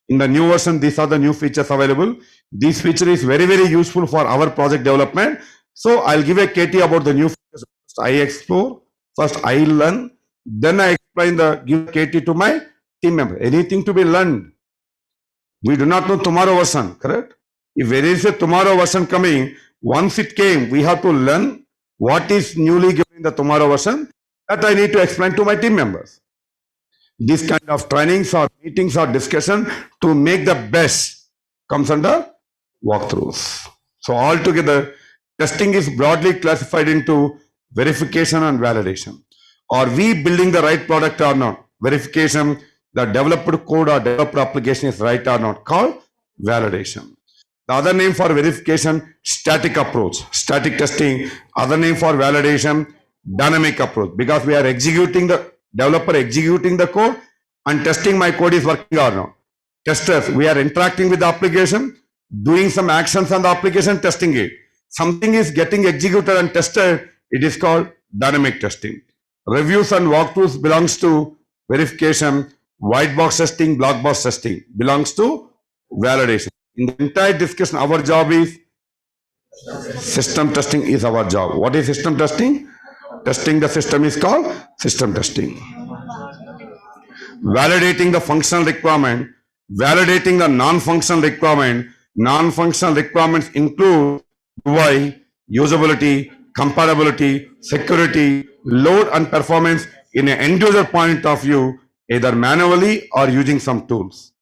In the new version, these are the new features available. This feature is very, very useful for our project development. So I'll give a KT about the new features. First I explore, first I learn, then I explain give KT to my team member. Anything to be learned. We do not know tomorrow version, correct? If there is a tomorrow version coming, once it came, we have to learn what is newly given in the tomorrow version. That I need to explain to my team members. This kind of trainings or meetings or discussion to make the best comes under walkthroughs. So altogether, testing is broadly classified into verification and validation. Are we building the right product or not? Verification, the developed code or developed application is right or not, called validation. The other name for verification, static approach, static testing. Other name for validation, dynamic approach, because we are executing the developer executing the code and testing my code is working or not. Testers, we are interacting with the application, doing some actions on the application, testing it. Something is getting executed and tested, it is called dynamic testing. Reviews and walkthroughs belongs to verification. White box testing, black box testing belongs to validation. In the entire discussion, our job is system testing is our job. What is system testing? Testing the system is called system testing. Validating the functional requirement, validating the non-functional requirement. Non-functional requirements include UI, usability, compatibility, security, load and performance in an end user point of view, either manually or using some tools.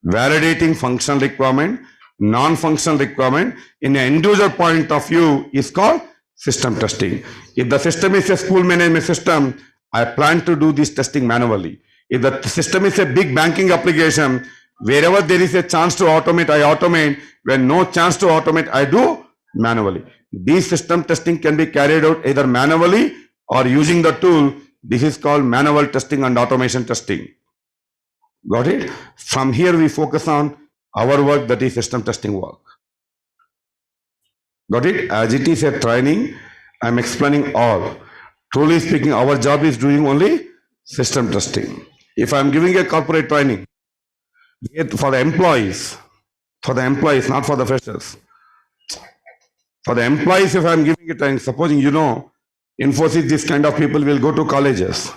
Validating functional requirement, non-functional requirement in an end user point of view is called system testing. If the system is a school management system, I plan to do this testing manually. If the system is a big banking application, wherever there is a chance to automate, I automate. When no chance to automate, I do manually. This system testing can be carried out either manually or using the tool. This is called manual testing and automation testing. Got it? From here we focus on our work, that is system testing work. Got it? As it is a training, I am explaining all. Truly speaking, our job is doing only system testing. If I am giving a corporate training for the employees, For the employees, not for the freshers. For the employees, if I'm giving it, and supposing Infosys, this kind of people will go to colleges,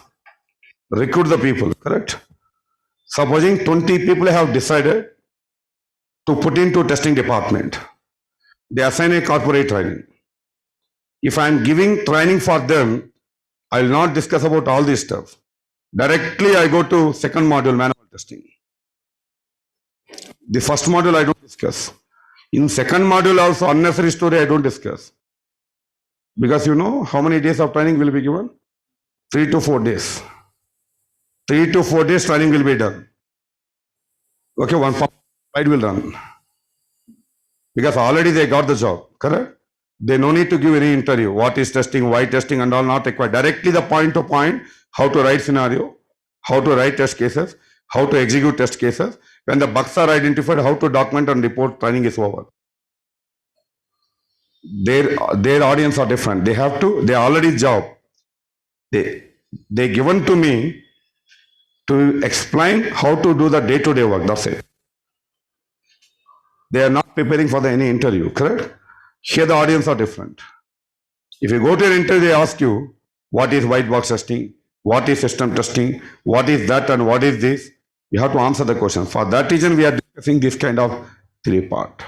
recruit the people, correct? Supposing 20 people have decided to put into testing department, they assign a corporate training. If I'm giving training for them, I will not discuss about all this stuff. Directly I go to second module, manual testing. The first module I don't discuss. In second module also, unnecessary story I don't discuss. Because how many days of training will be given? 3 to 4 days. 3 to 4 days training will be done. Okay, one slide will run. Because already they got the job, correct? They no need to give any interview. What is testing, why testing and all not required. Directly the point to point, how to write scenario, how to write test cases, how to execute test cases. When the bugs are identified, how to document and report, training is over. Their audience are different. They already job. They given to me to explain how to do the day-to-day work. That's it. They are not preparing for any interview, correct? Here the audience are different. If you go to an interview, they ask you, what is white box testing? What is system testing? What is that and what is this? You have to answer the question. For that reason, we are discussing this kind of 3 part.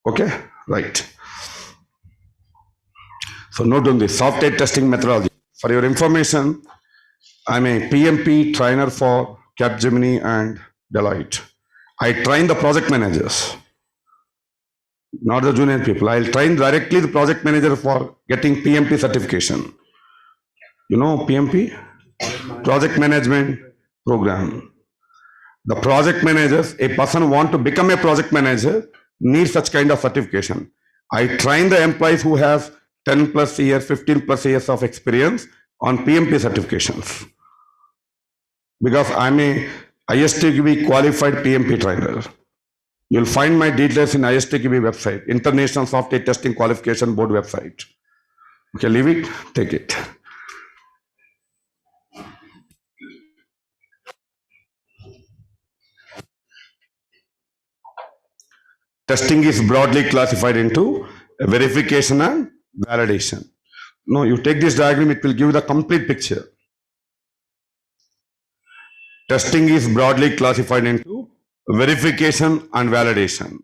Okay, right. So note on the software testing methodology. For your information, I'm a PMP trainer for Capgemini and Deloitte. I train the project managers, not the junior people. I'll train directly the project manager for getting PMP certification. PMP? Project Management Program. The project managers, a person who wants to become a project manager, needs such kind of certification. I train the employees who have 10 plus years, 15 plus years of experience on PMP certifications. Because I'm a ISTQB qualified PMP trainer. You'll find my details in ISTQB website, International Software Testing Qualification Board website. Okay, leave it, take it. Testing is broadly classified into verification and validation. No, you take this diagram, it will give the complete picture. Testing is broadly classified into verification and validation.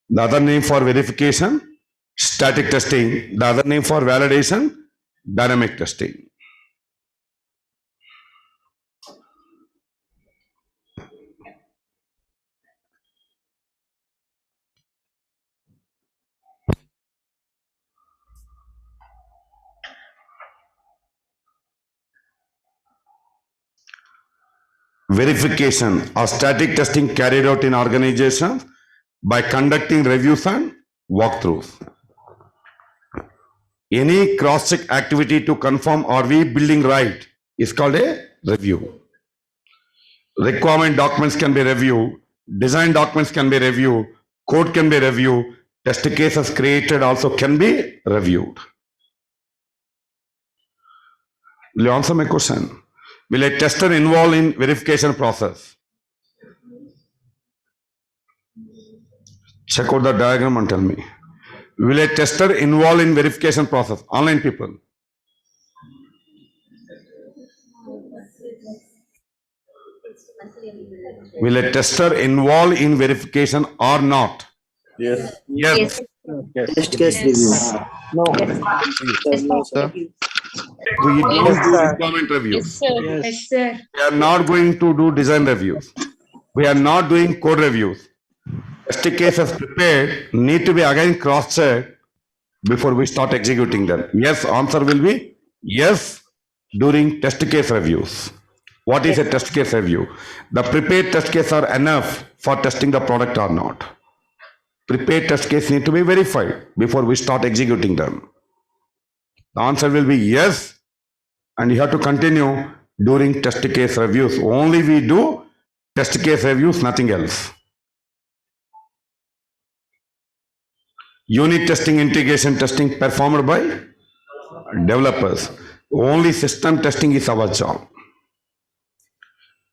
The other name for verification, static testing. The other name for validation, dynamic testing. Verification or static testing carried out in organizations by conducting reviews and walkthroughs. Any cross-check activity to confirm are we building right is called a review. Requirement documents can be reviewed, design documents can be reviewed, code can be reviewed, test cases created also can be reviewed. Will you answer my question? Will a tester involved in verification process? Check out the diagram and tell me. Will a tester involved in verification process? Online people. Will a tester involved in verification or not? Yes. Yes. Test case review. No. No, sir. We don't Yes, do sir. requirement reviews. Yes, sir. We are not going to do design reviews. We are not doing code reviews. Test cases prepared need to be again cross-checked before we start executing them. Yes, answer will be yes during test case reviews. What is a test case review? The prepared test cases are enough for testing the product or not. Prepared test case need to be verified before we start executing them. The answer will be yes, and you have to continue during test case reviews. Only we do test case reviews, nothing else. Unit testing, integration testing performed by developers. Only system testing is our job.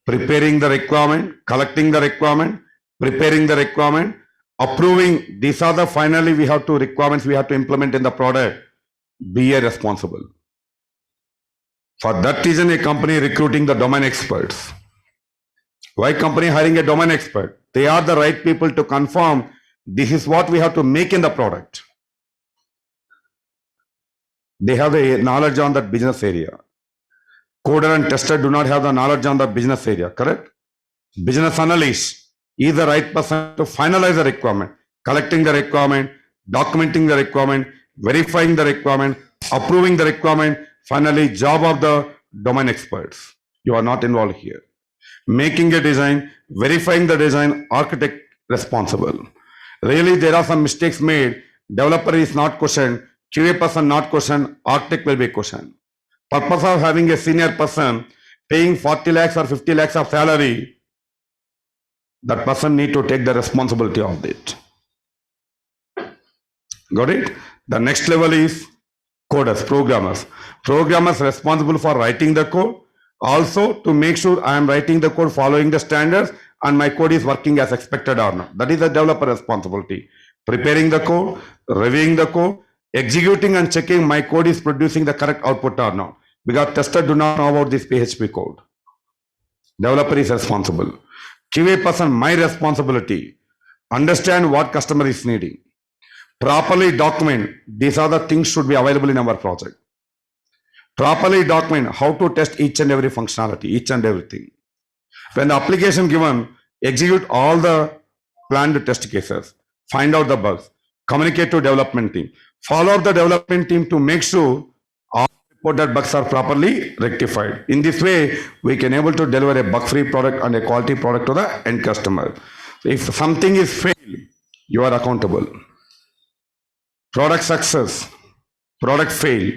preparing the requirement, collecting the requirement, preparing the requirement, approving. These are the finally we have to requirements we have to implement in the product. BA responsible. For that reason, a company recruiting the domain experts. Why company hiring a domain expert? They are the right people to confirm this is what we have to make in the product. They have the knowledge on that business area. Coder and tester do not have the knowledge on the business area, correct? Business analyst is the right person to finalize the requirement, collecting the requirement, documenting the requirement, verifying the requirement, approving the requirement, finally job of the domain experts. You are not involved here. Making a design, verifying the design, architect responsible. Really, there are some mistakes made. Developer is not questioned, QA person not questioned, architect will be questioned. Purpose of having a senior person paying 40 lakhs or 50 lakhs of salary, that person need to take the responsibility of it. Got it? The next level is coders, programmers. Programmers responsible for writing the code, also to make sure I am writing the code following the standards and my code is working as expected or not. That is the developer responsibility. Preparing the code, reviewing the code, executing and checking my code is producing the correct output or not. Because tester do not know about this PHP code. Developer is responsible. QA person, my responsibility. Understand what customer is needing. Properly document. These are the things should be available in our project. Properly document how to test each and every functionality, each and everything. When the application given, execute all the planned test cases, find out the bugs, communicate to development team, follow up the development team to make sure all reported bugs are properly rectified. In this way, we can able to deliver a bug-free product and a quality product to the end customer. So if something is failed, you are accountable. Product success, product fail,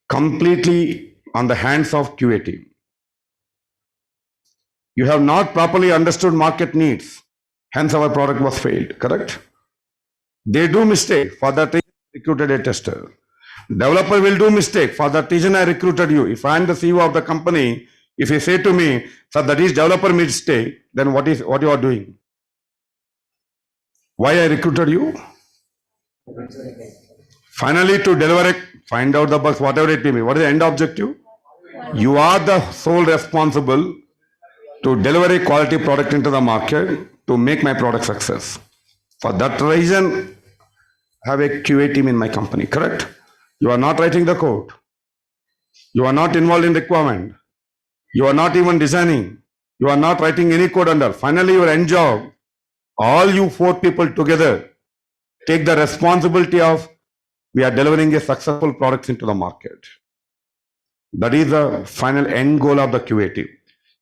completely on the hands of QA team. You have not properly understood market needs, hence our product was failed, correct? They do mistake, for that reason I recruited a tester. Developer will do mistake, for that reason I recruited you. If I am the CEO of the company, if you say to me, sir, that is developer mistake, then what you are doing? Why I recruited you? Finally, to deliver it, find out the bugs, whatever it may be. What is the end objective? You are the sole responsible to deliver a quality product into the market to make my product success. For that reason, I have a QA team in my company, correct? You are not writing the code. You are not involved in requirement. You are not even designing. You are not writing any code under. Finally, your end job, all you 4 people together take the responsibility of we are delivering a successful product into the market. That is the final end goal of the QA team.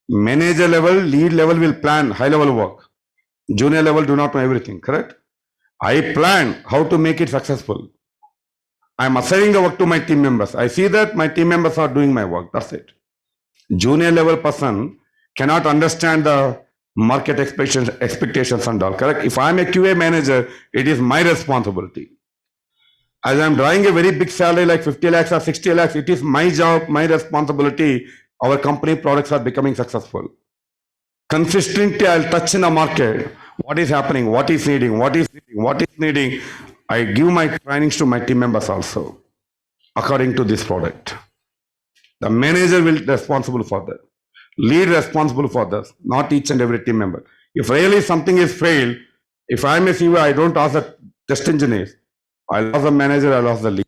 Manager level, lead level will plan high level work. Junior level do not know everything, correct? I plan how to make it successful. I am assigning the work to my team members. I see that my team members are doing my work. That's it. Junior level person cannot understand the market expectations and all, correct? If I am a QA manager, it is my responsibility. As I am drawing a very big salary like 50 lakhs or 60 lakhs, it is my job, my responsibility. Our company products are becoming successful. Consistently, I'll touch in the market. What is happening? What is needing? What is needing? I give my trainings to my team members also, according to this product. The manager will be responsible for that. Lead responsible for this, not each and every team member. If really something is failed, if I am a CEO, I don't ask the test engineers. I lost the manager, I lost the lead.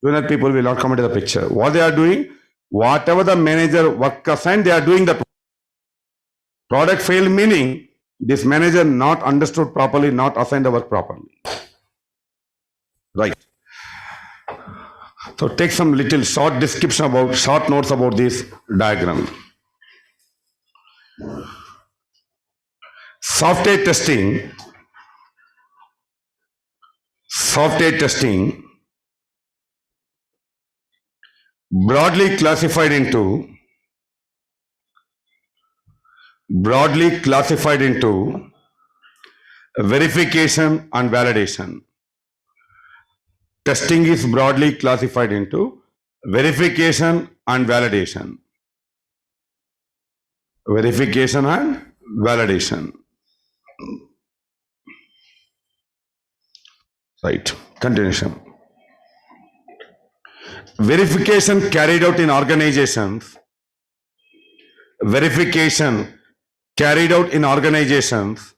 Junior people will not come into the picture. What they are doing, whatever the manager work assigned, they are doing that. Product fail meaning this manager not understood properly, not assigned the work properly. Right. So take some little short description about, short notes about this diagram. Software testing broadly classified into verification and validation. Testing is broadly classified into verification and validation. verification and validation. Right, continuation. Verification carried out in organizations. Verification carried out in organizations.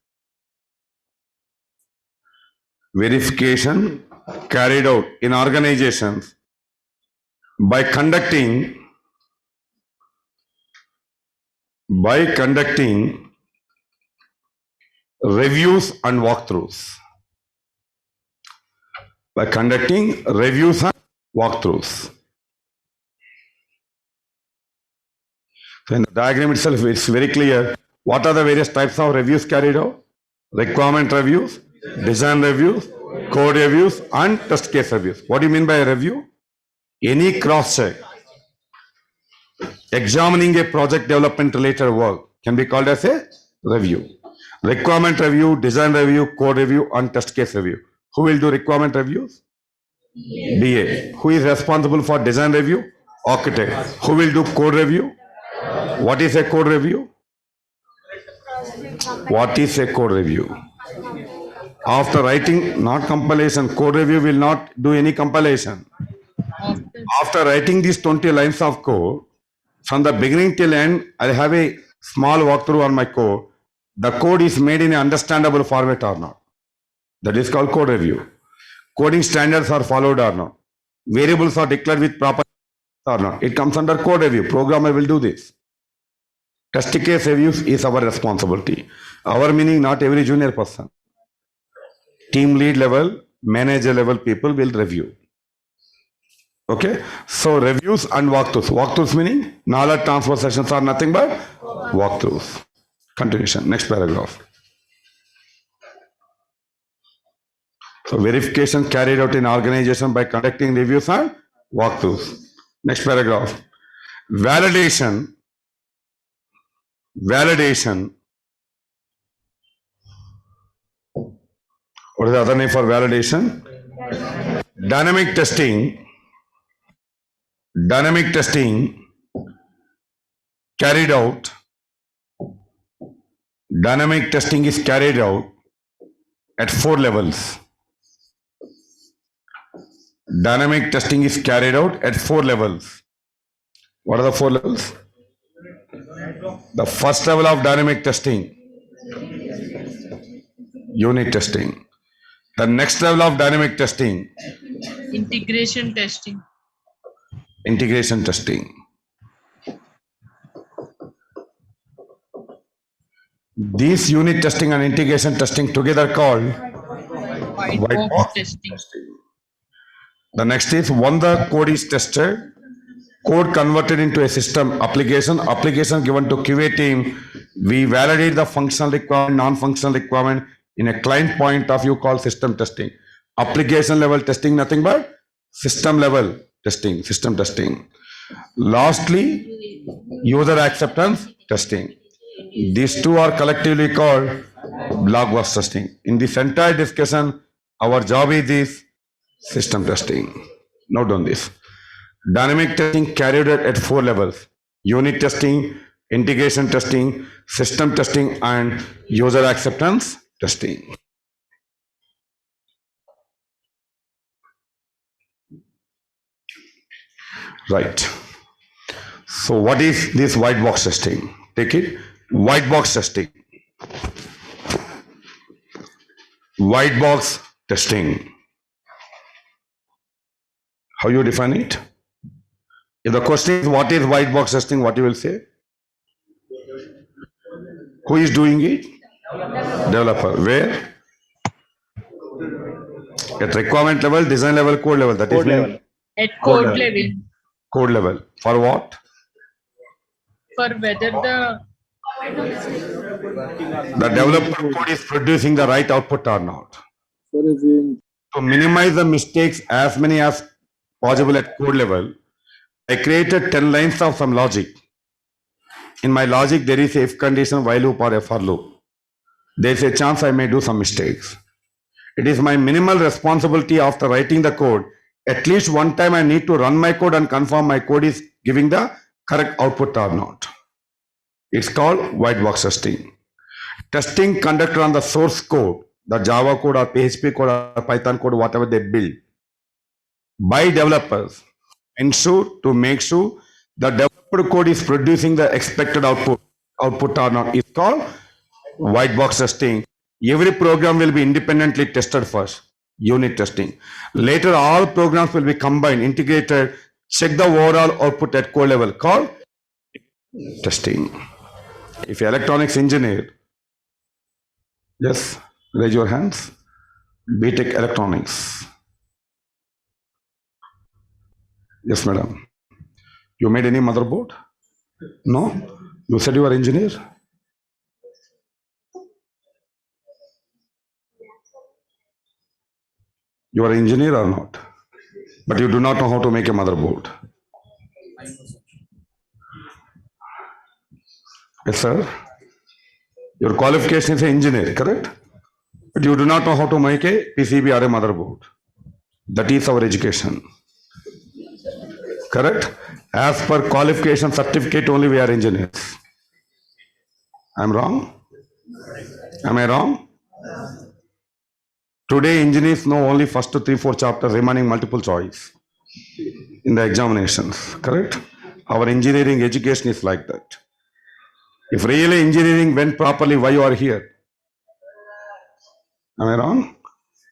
Verification carried out in organizations by conducting reviews and walkthroughs. By conducting reviews and walkthroughs. So in the diagram itself, it's very clear what are the various types of reviews carried out. Requirement reviews, design reviews, code reviews, and test case reviews. What do you mean by a review? Any cross-check examining a project development related work can be called as a review. Requirement review, design review, code review, and test case review. Who will do requirement reviews? DA. Who is responsible for design review? Architect. Who will do code review? What is a code review? What is a code review? After writing, not compilation, code review will not do any compilation. After writing these 20 lines of code, from the beginning till end, I'll have a small walkthrough on my code. The code is made in an understandable format or not. That is called code review. Coding standards are followed or not. Variables are declared with proper or not. It comes under code review. Programmer will do this. Test case reviews is our responsibility. Our meaning not every junior person. Team lead level, manager level people will review. Okay, so reviews and walkthroughs. Walkthroughs meaning knowledge transfer sessions are nothing but walkthroughs. Continuation, next paragraph. So verification carried out in organization by conducting reviews and walkthroughs. Next paragraph. Validation. What is the other name for validation? Dynamic testing carried out. Dynamic testing is carried out at 4 levels. Dynamic testing is carried out at 4 levels. What are the 4 levels? The first level of dynamic testing, unit testing. The next level of dynamic testing, integration testing. These unit testing and integration testing together called White box testing. The next is when the code is tested, code converted into a system application given to QA team, we validate the functional requirement, non-functional requirement in a client point of view called system testing. Application level testing, nothing but system level testing, system testing. Lastly, user acceptance testing. These two are collectively called black box testing. In this entire discussion, our job is this system testing. Note down this. Dynamic testing carried out at 4 levels. Unit testing, integration testing, system testing, and user acceptance testing. Right. So what is this white box testing? Take it. White box testing. White box testing. How you define it? If the question is what is white box testing, what you will say? Who is doing it? Developer. Where? At requirement level, design level, code level. That is level. At code level. Code level. For what? For whether the developer code is producing the right output or not. To minimize the mistakes as many as possible at code level, I created 10 lines of some logic. In my logic, there is a if condition, while loop, or a for loop. There is a chance I may do some mistakes. It is my minimal responsibility after writing the code. At least one time I need to run my code and confirm my code is giving the correct output or not. It's called white box testing. Testing conducted on the source code, the Java code or PHP code or Python code, whatever they build by developers, to make sure the developed code is producing the expected output or not. It's called white box testing. Every program will be independently tested first, unit testing. Later, all programs will be combined, integrated, check the overall output at code level, called testing. If you're electronics engineer, yes, raise your hands. BTech electronics. Yes, madam. You made any motherboard? No? You said you are engineer? You are engineer or not? But you do not know how to make a motherboard. Yes, sir. Your qualification is an engineer, correct? But you do not know how to make a PCB or a motherboard. That is our education. Correct? As per qualification certificate only we are engineers. I'm wrong? Am I wrong? Today engineers know only first 3-4 chapters, remaining multiple choice in the examinations. Correct? Our engineering education is like that. If really engineering went properly, why you are here? Am I wrong?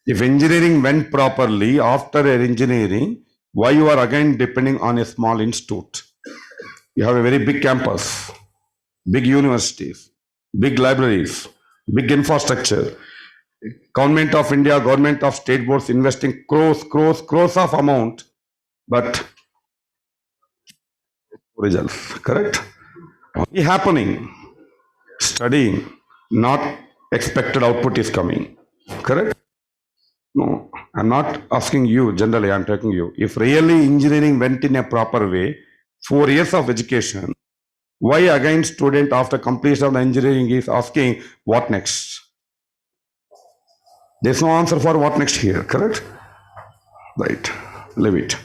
If engineering went properly after engineering, why you are again depending on a small institute? You have a very big campus, big universities, big libraries, big infrastructure. Government of India, government of state boards investing crores of amount, but results, correct? Only happening, studying, not expected output is coming, correct? No, I'm not asking you, generally I'm talking you. If really engineering went in a proper way, 4 years of education, why again student after completion of the engineering is asking what next? There's no answer for what next here, correct? Right, leave it.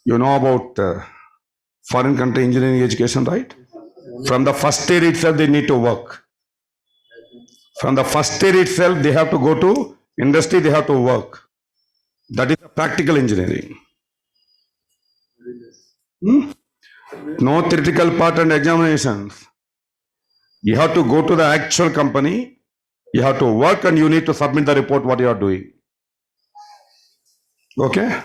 You know about foreign country engineering education, right? From the first year itself, they need to work. From the first year itself, they have to go to industry, they have to work. That is practical engineering. No theoretical part and examinations. You have to go to the actual company, you have to work and you need to submit the report what you are doing. Okay?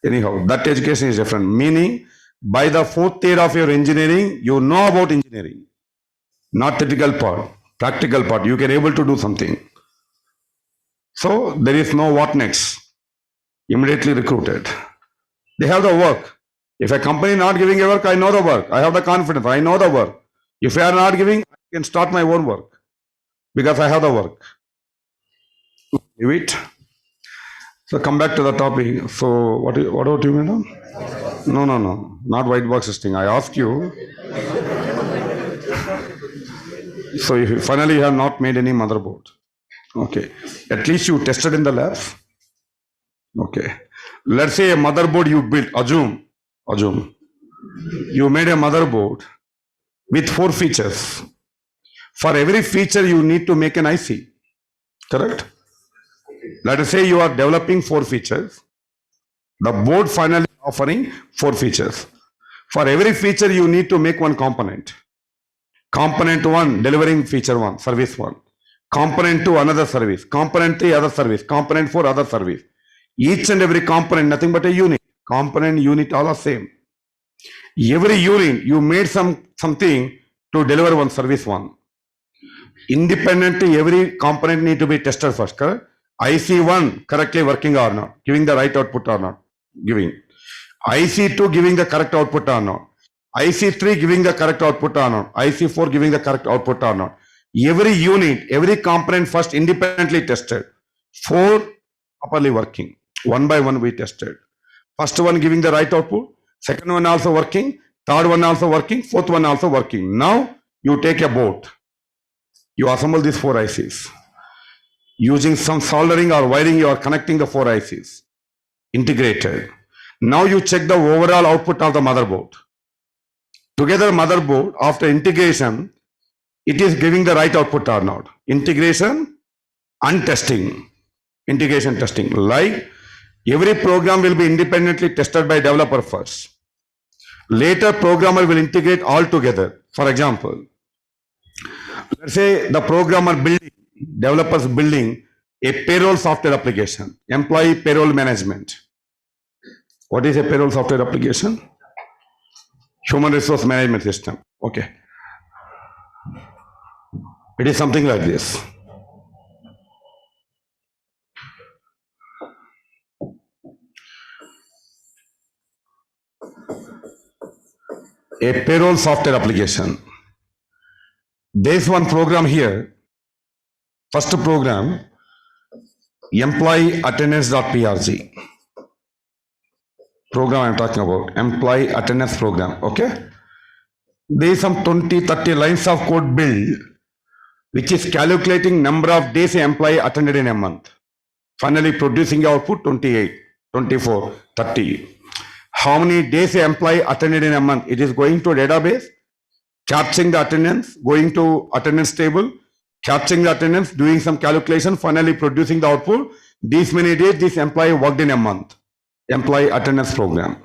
Anyhow, that education is different. Meaning, by the 4th year of your engineering, you know about engineering. Not theoretical part, practical part. You can able to do something. So, there is no what next. Immediately recruited. They have the work. If a company not giving a work, I know the work. I have the confidence. I know the work. If they are not giving, I can start my own work because I have the work. Leave it. So come back to the topic. So what about you, madam? No, not white box testing. I asked you. So if finally you have not made any motherboard. Okay. At least you tested in the lab. Okay. Let's say a motherboard you built. Assume. You made a motherboard with 4 features. For every feature, you need to make an IC. Correct? Let us say you are developing 4 features. The board finally offering 4 features. For every feature, you need to make one component. Component 1, delivering feature 1, service 1. Component 2, another service. Component 3, other service. Component 4, other service. Each and every component, nothing but a unit. Component, unit, all are same. Every unit, you made something to deliver one service 1. Independently, every component need to be tested first, correct? IC1 correctly working or not, giving the right output or not, giving. IC2 giving the correct output or not. IC3 giving the correct output or not. IC4 giving the correct output or not. Every unit, every component first independently tested. 4 properly working. One by one we tested. First one giving the right output. Second one also working. Third one also working. Fourth one also working. Now you take a board. You assemble these 4 ICs. Using some soldering or wiring, you are connecting the 4 ICs. Integrated. Now you check the overall output of the motherboard. Together motherboard, after integration, it is giving the right output or not. Integration and testing. Integration testing. Like every program will be independently tested by developer first. Later, programmer will integrate all together. For example, let's say the programmer building, developers building a payroll software application, employee payroll management. What is a payroll software application? Human resource management system. Okay. It is something like this. A payroll software application. There's one program here. First program, employee attendance.prg. Program I'm talking about, employee attendance program. Okay. There is some 20-30 lines of code build, which is calculating number of days an employee attended in a month. Finally producing output 28, 24, 30. How many days an employee attended in a month? It is going to a database, capturing the attendance, going to attendance table, capturing the attendance, doing some calculation, finally producing the output. These many days this employee worked in a month. Employee attendance program.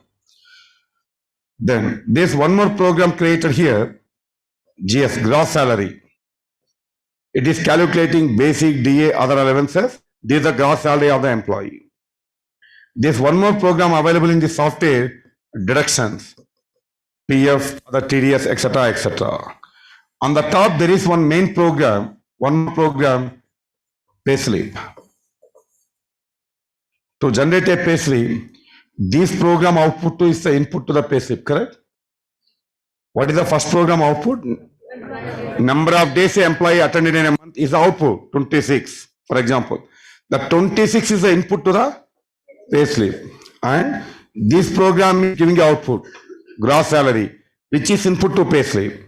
Then there's one more program created here, GS, gross salary. It is calculating basic, DA, other allowances. This is the gross salary of the employee. There's one more program available in the software, deductions, PF, the TDS, etc., etc. On the top, there is one main program, payslip. To generate a payslip, this program output is the input to the payslip, correct? What is the first program output? Number of days an employee attended in a month is the output, 26, for example. The 26 is the input to the payslip. And this program is giving the output, gross salary, which is input to payslip.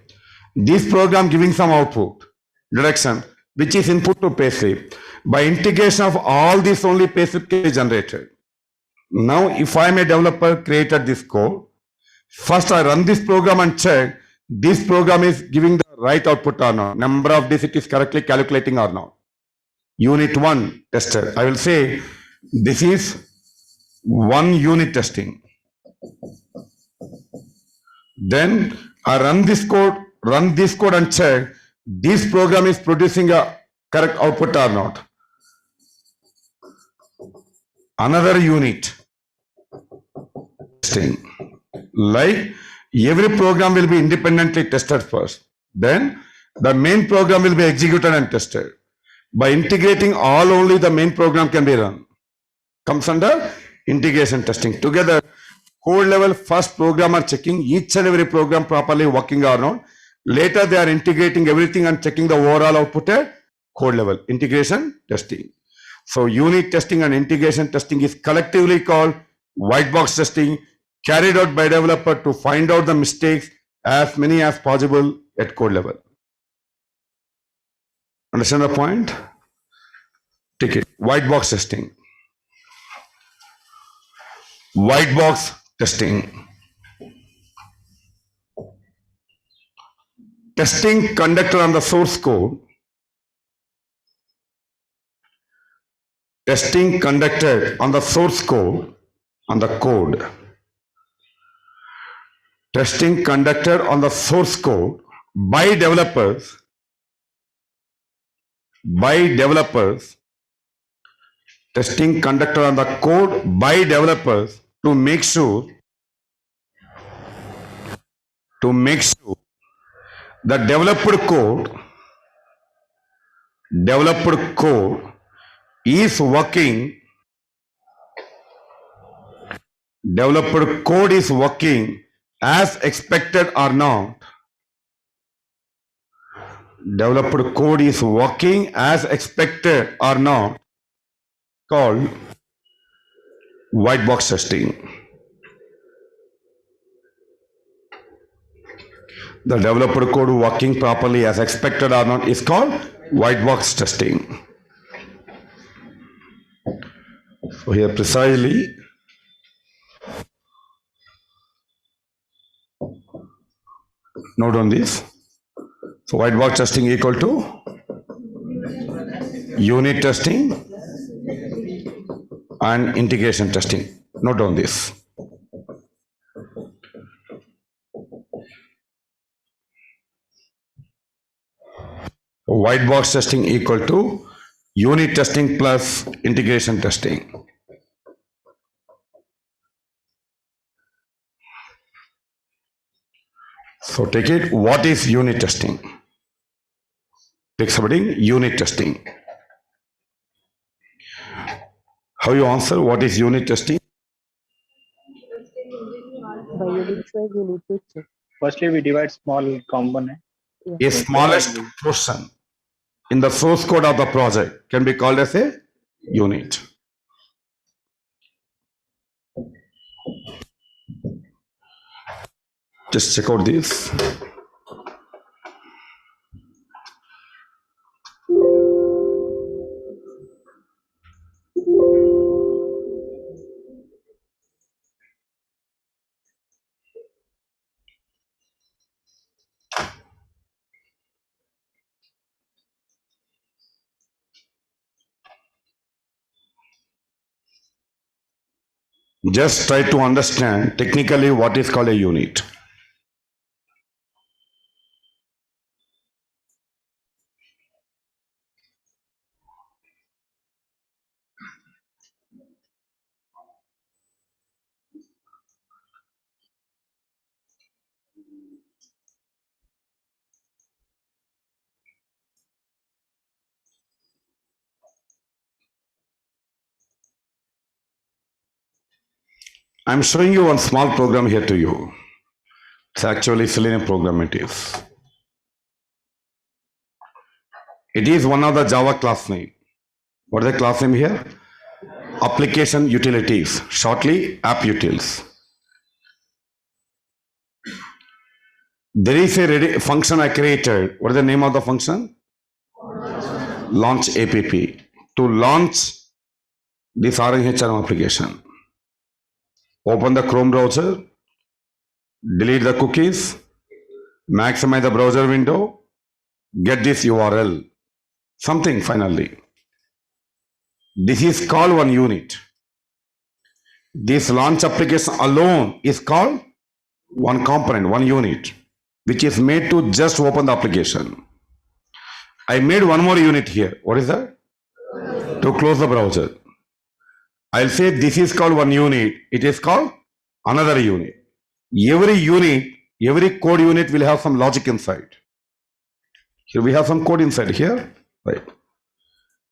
This program giving some output, deduction, which is input to payslip. By integration of all these, only payslip can be generated. Now, if I am a developer, created this code, first I run this program and check this program is giving the right output or not. Number of days it is correctly calculating or not. Unit 1 tested. I will say this is 1 unit testing. Then I run this code and check this program is producing a correct output or not. Another unit testing. Like every program will be independently tested first. Then the main program will be executed and tested. By integrating all, only the main program can be run. Comes under integration testing. Together, code level, first programmer checking each and every program properly working or not. Later they are integrating everything and checking the overall output at code level. Integration testing. So unit testing and integration testing is collectively called white box testing, carried out by developer to find out the mistakes as many as possible at code level. Understand the point? Take it. White box testing. White box testing. Testing conducted on the source code. Testing conducted on the source code, on the code. Testing conducted on the source code by developers. Testing conducted on the code by developers to make sure the developed code is working as expected or not. Developed code is working as expected or not, called white box testing. The developed code working properly as expected or not is called white box testing. So here precisely note on this. So white box testing equal to unit testing and integration testing. Note down this. White box testing equal to unit testing plus integration testing. So take it, what is unit testing? Take somebody, unit testing. How you answer, what is unit testing? By unit size, you need to check. Firstly, we divide small component. A smallest portion in the source code of the project can be called as a unit. Just check out this. Just try to understand technically what is called a unit. I'm showing you one small program here to you. It's actually Selenium program it is. It is one of the Java class name. What is the class name here? Application utilities, shortly app utils. There is a function I created. What is the name of the function? Launch app. To launch this RNHRM application. Open the Chrome browser, delete the cookies, maximize the browser window, get this URL, something finally. This is called one unit. This launch application alone is called one component, one unit, which is made to just open the application. I made one more unit here. What is that? To close the browser. I'll say this is called one unit. It is called another unit. Every unit, every code unit will have some logic inside. Here we have some code inside here. Right.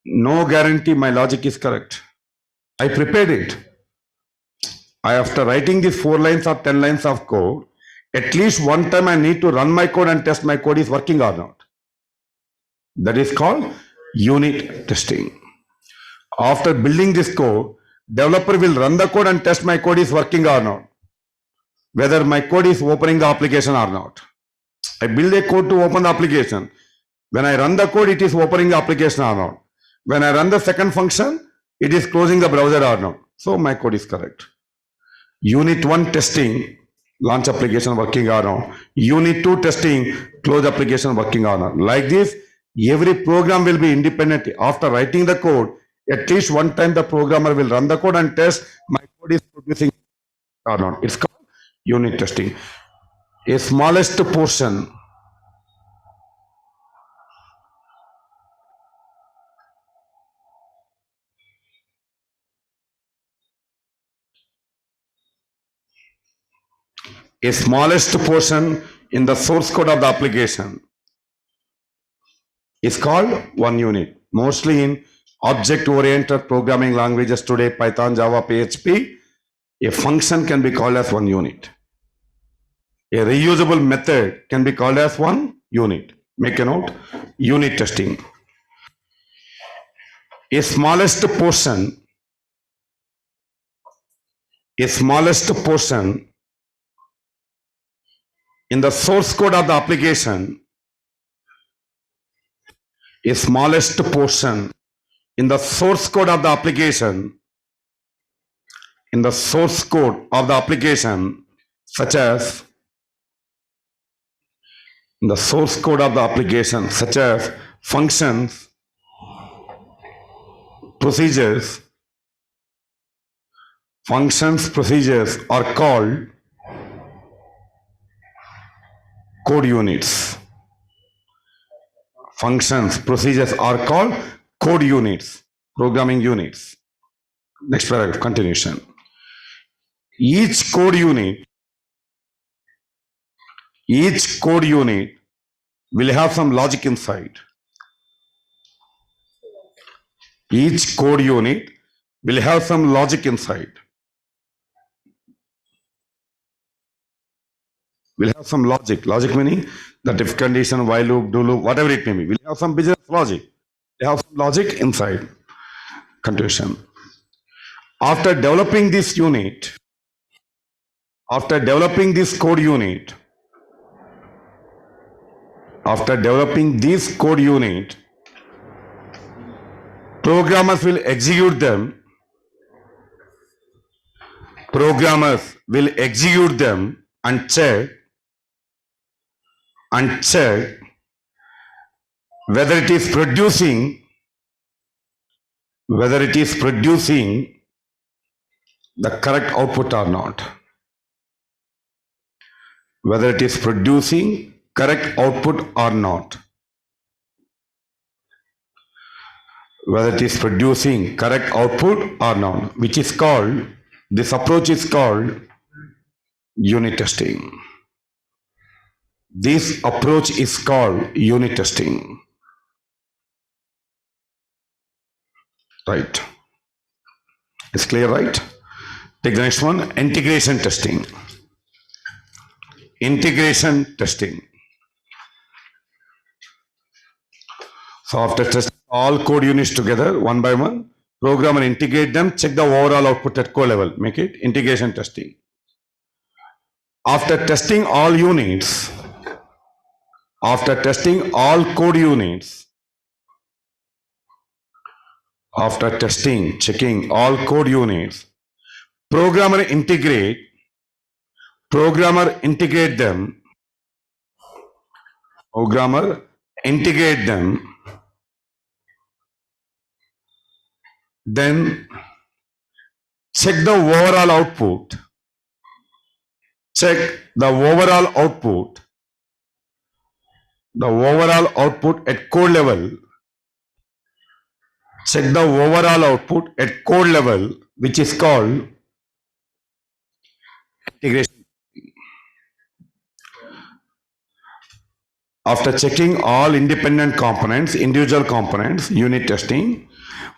No guarantee my logic is correct. I prepared it. After writing these 4 lines or 10 lines of code, at least one time I need to run my code and test my code is working or not. That is called unit testing. After building this code, developer will run the code and test my code is working or not. Whether my code is opening the application or not. I build a code to open the application. When I run the code, it is opening the application or not. When I run the second function, it is closing the browser or not. So my code is correct. Unit 1 testing, launch application working or not. Unit 2 testing, close application working or not. Like this, every program will be independent. After writing the code, at least one time the programmer will run the code and test my code is producing or not. It's called unit testing. A smallest portion in the source code of the application is called one unit. Mostly in object-oriented programming languages today, Python, Java, PHP, a function can be called as one unit. A reusable method can be called as one unit. Make a note, unit testing. A smallest portion in the source code of the application, a smallest portion in the source code of the application, such as the source code of the application, such as functions, procedures, are called code units. Functions, procedures are called code units, programming units. Next paragraph, continuation. Each code unit will have some logic inside. Each code unit will have some logic inside. Will have some logic. Logic meaning that if condition, while loop, do loop, whatever it may be, will have some business logic. They have some logic inside. Continuation. After developing this code unit, programmers will execute them and check whether it is producing the correct output or not. Whether it is producing correct output or not. Whether it is producing correct output or not, which is called, this approach is called unit testing. This approach is called unit testing. Right. It's clear, right? Take the next one, integration testing. Integration testing. So after testing all code units together, one by one, program and integrate them, check the overall output at code level, make it integration testing. After testing all code units, checking all code units, programmer integrate them, then check the overall output. At code level. Check the overall output at code level, which is called integration. After checking all independent components, individual components, unit testing,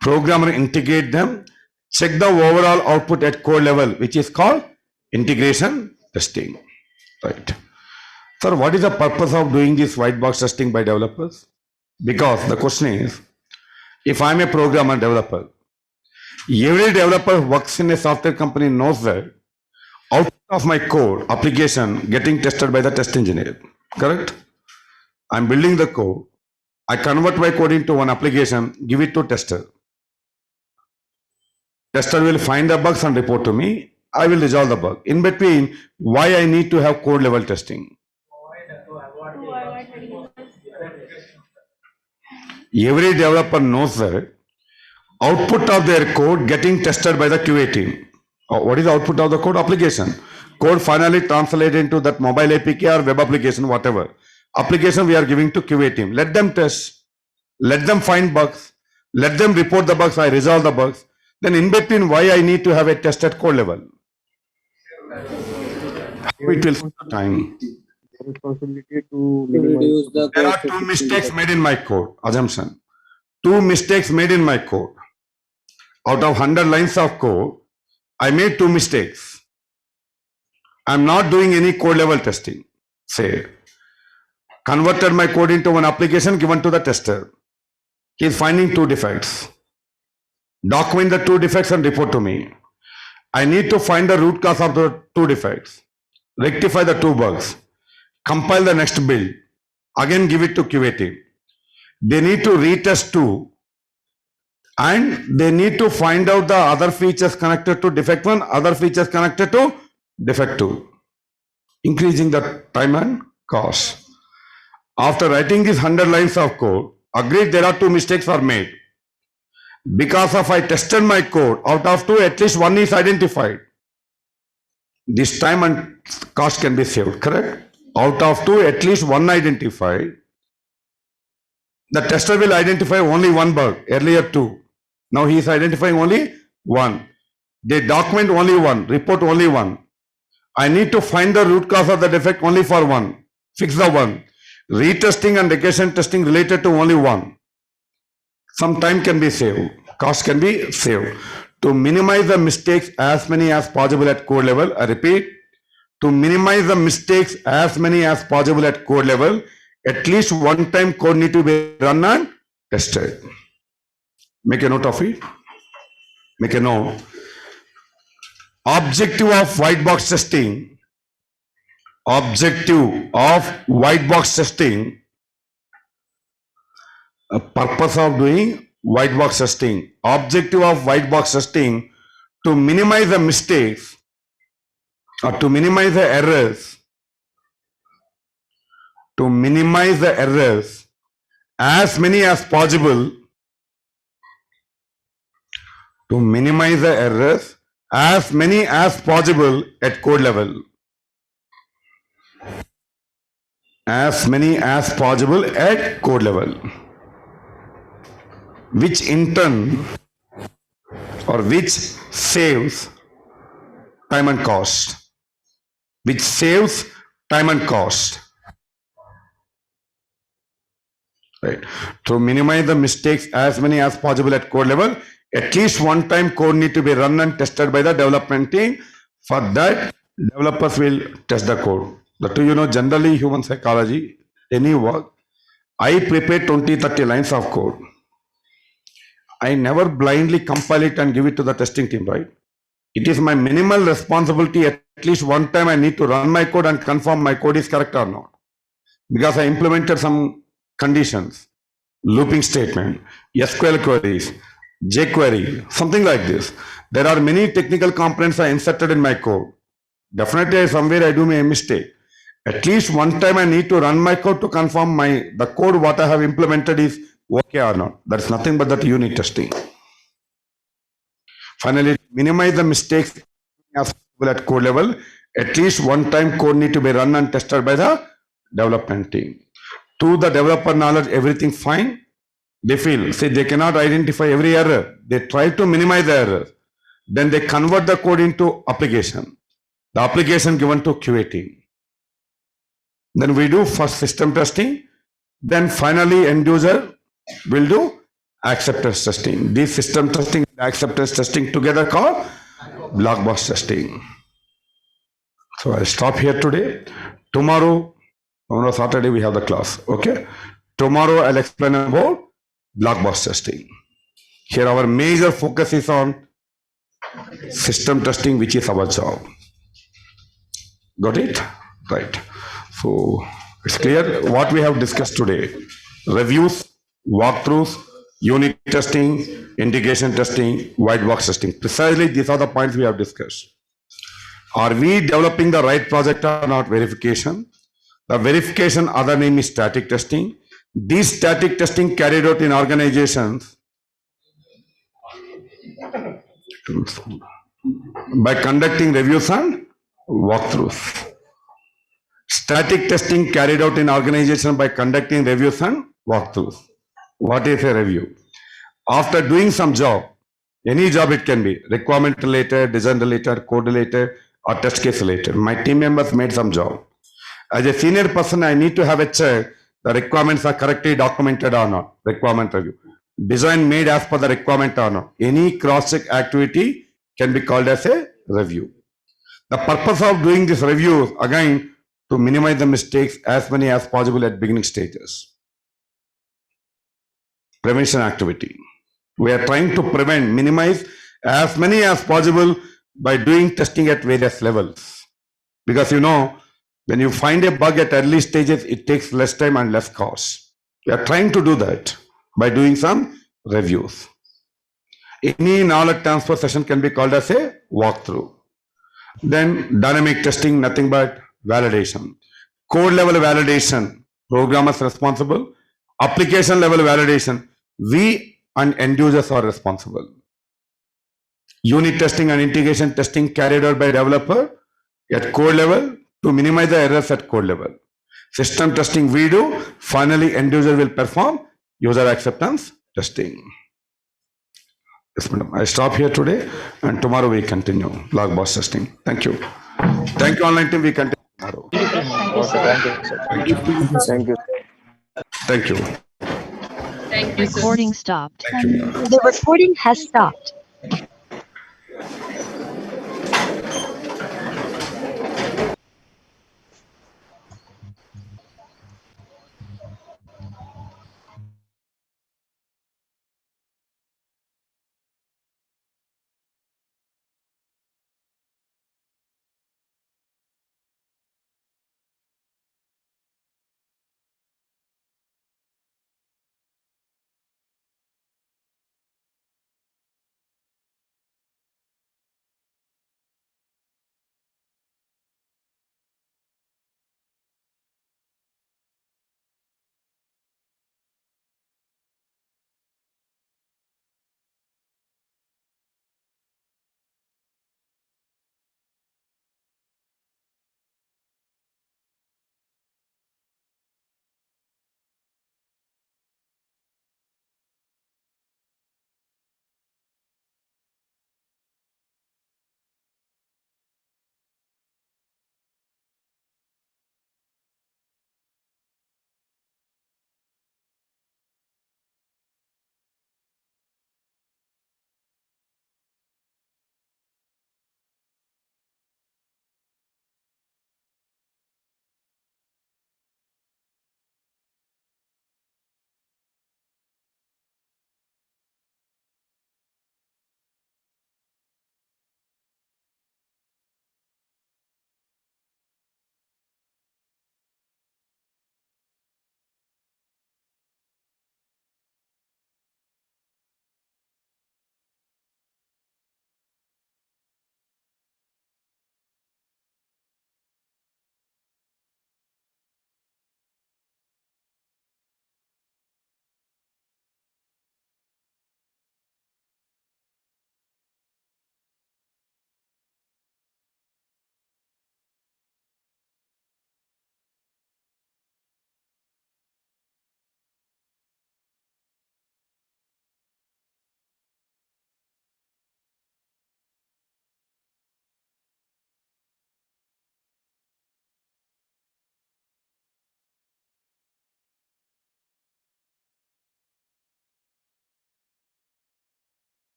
programmer integrate them, check the overall output at code level, which is called integration testing. Right. Sir, what is the purpose of doing this white box testing by developers? Because the question is, if I'm a programmer developer, every developer who works in a software company knows that output of my code application getting tested by the test engineer. Correct? I'm building the code. I convert my code into one application, give it to tester. Tester will find the bugs and report to me. I will resolve the bug. In between, why I need to have code level testing? Every developer knows that output of their code getting tested by the QA team. What is the output of the code? Application. Code finally translated into that mobile APK or web application, whatever. Application we are giving to QA team. Let them test. Let them find bugs. Let them report the bugs. I resolve the bugs. Then in between, why I need to have a test at code level? It will take time. Responsibility to reduce the There are two mistakes made in my code. Assumption. 2 mistakes made in my code. Out of 100 lines of code, I made 2 mistakes. I'm not doing any code level testing. Say, converted my code into one application given to the tester. He is finding 2 defects. Document the 2 defects and report to me. I need to find the root cause of the 2 defects. Rectify the 2 bugs. Compile the next build. Again give it to QA team. They need to retest 2 and they need to find out the other features connected to defect 1, other features connected to defect 2. Increasing the time and cost. After writing these 100 lines of code, agreed there are two mistakes are made. Because of I tested my code, out of two, at least one is identified. This time and cost can be saved, correct? Out of two, at least one identified. The tester will identify only one bug, earlier two. Now he is identifying only one. They document only one, report only one. I need to find the root cause of the defect only for one. Fix the one. Retesting and regression testing related to only one. Some time can be saved. Cost can be saved. To minimize the mistakes as many as possible at code level, I repeat, to minimize the mistakes as many as possible at code level, at least one time code need to be run and tested. Make a note of it. Make a note. Objective of white box testing. Objective of white box testing. A purpose of doing white box testing. Objective of white box testing to minimize the mistakes or to minimize the errors. To minimize the errors as many as possible. To minimize the errors as many as possible at code level. As many as possible at code level. Which in turn or which saves time and cost. Which saves time and cost. Right. To minimize the mistakes as many as possible at code level, at least one time code need to be run and tested by the development team. For that, developers will test the code. That too, generally human psychology, any work, I prepare 20-30 lines of code. I never blindly compile it and give it to the testing team, right? It is my minimal responsibility. At least one time I need to run my code and confirm my code is correct or not. Because I implemented some conditions, looping statement, SQL queries, jQuery, something like this. There are many technical components I inserted in my code. Definitely somewhere I do a mistake. At least one time I need to run my code to confirm the code what I have implemented is okay or not. That's nothing but that unit testing. Finally, minimize the mistakes as possible at code level. At least one time code need to be run and tested by the development team. To the developer knowledge, everything fine. They feel, say they cannot identify every error. They try to minimize the error. Then they convert the code into application. The application given to QA team. Then we do first system testing. Then finally end user will do acceptance testing. This system testing and acceptance testing together called black box testing. So I'll stop here today. Tomorrow, on Saturday we have the class. Okay. Tomorrow I'll explain about black box testing. Here our major focus is on system testing, which is our job. Got it? Right. So it's clear what we have discussed today. Reviews, walkthroughs, unit testing, integration testing, white box testing. Precisely these are the points we have discussed. Are we developing the right project or not? Verification. The verification other name is static testing. This static testing carried out in organizations by conducting reviews and walkthroughs. Static testing carried out in organization by conducting reviews and walkthroughs. What is a review? After doing some job, any job it can be, requirement related, design related, code related, or test case related. My team members made some job. As a senior person, I need to have a check the requirements are correctly documented or not. Requirement review. Design made as per the requirement or not. Any cross-check activity can be called as a review. The purpose of doing this review, again, to minimize the mistakes as many as possible at beginning stages. Prevention activity. We are trying to prevent, minimize as many as possible by doing testing at various levels. Because when you find a bug at early stages, it takes less time and less cost. We are trying to do that by doing some reviews. Any knowledge transfer session can be called as a walkthrough. Then dynamic testing, nothing but validation. Code level validation. Programmers responsible. Application level validation. We and end users are responsible. Unit testing and integration testing carried out by developer at code level to minimize the errors at code level. System testing we do. Finally, end user will perform user acceptance testing. Yes, madam. I stop here today and tomorrow we continue log box testing. Thank you. Thank you, online team. We continue tomorrow. Thank you, sir. Thank you. Thank you. Thank you, sir. Recording stopped. Thank you. The recording has stopped.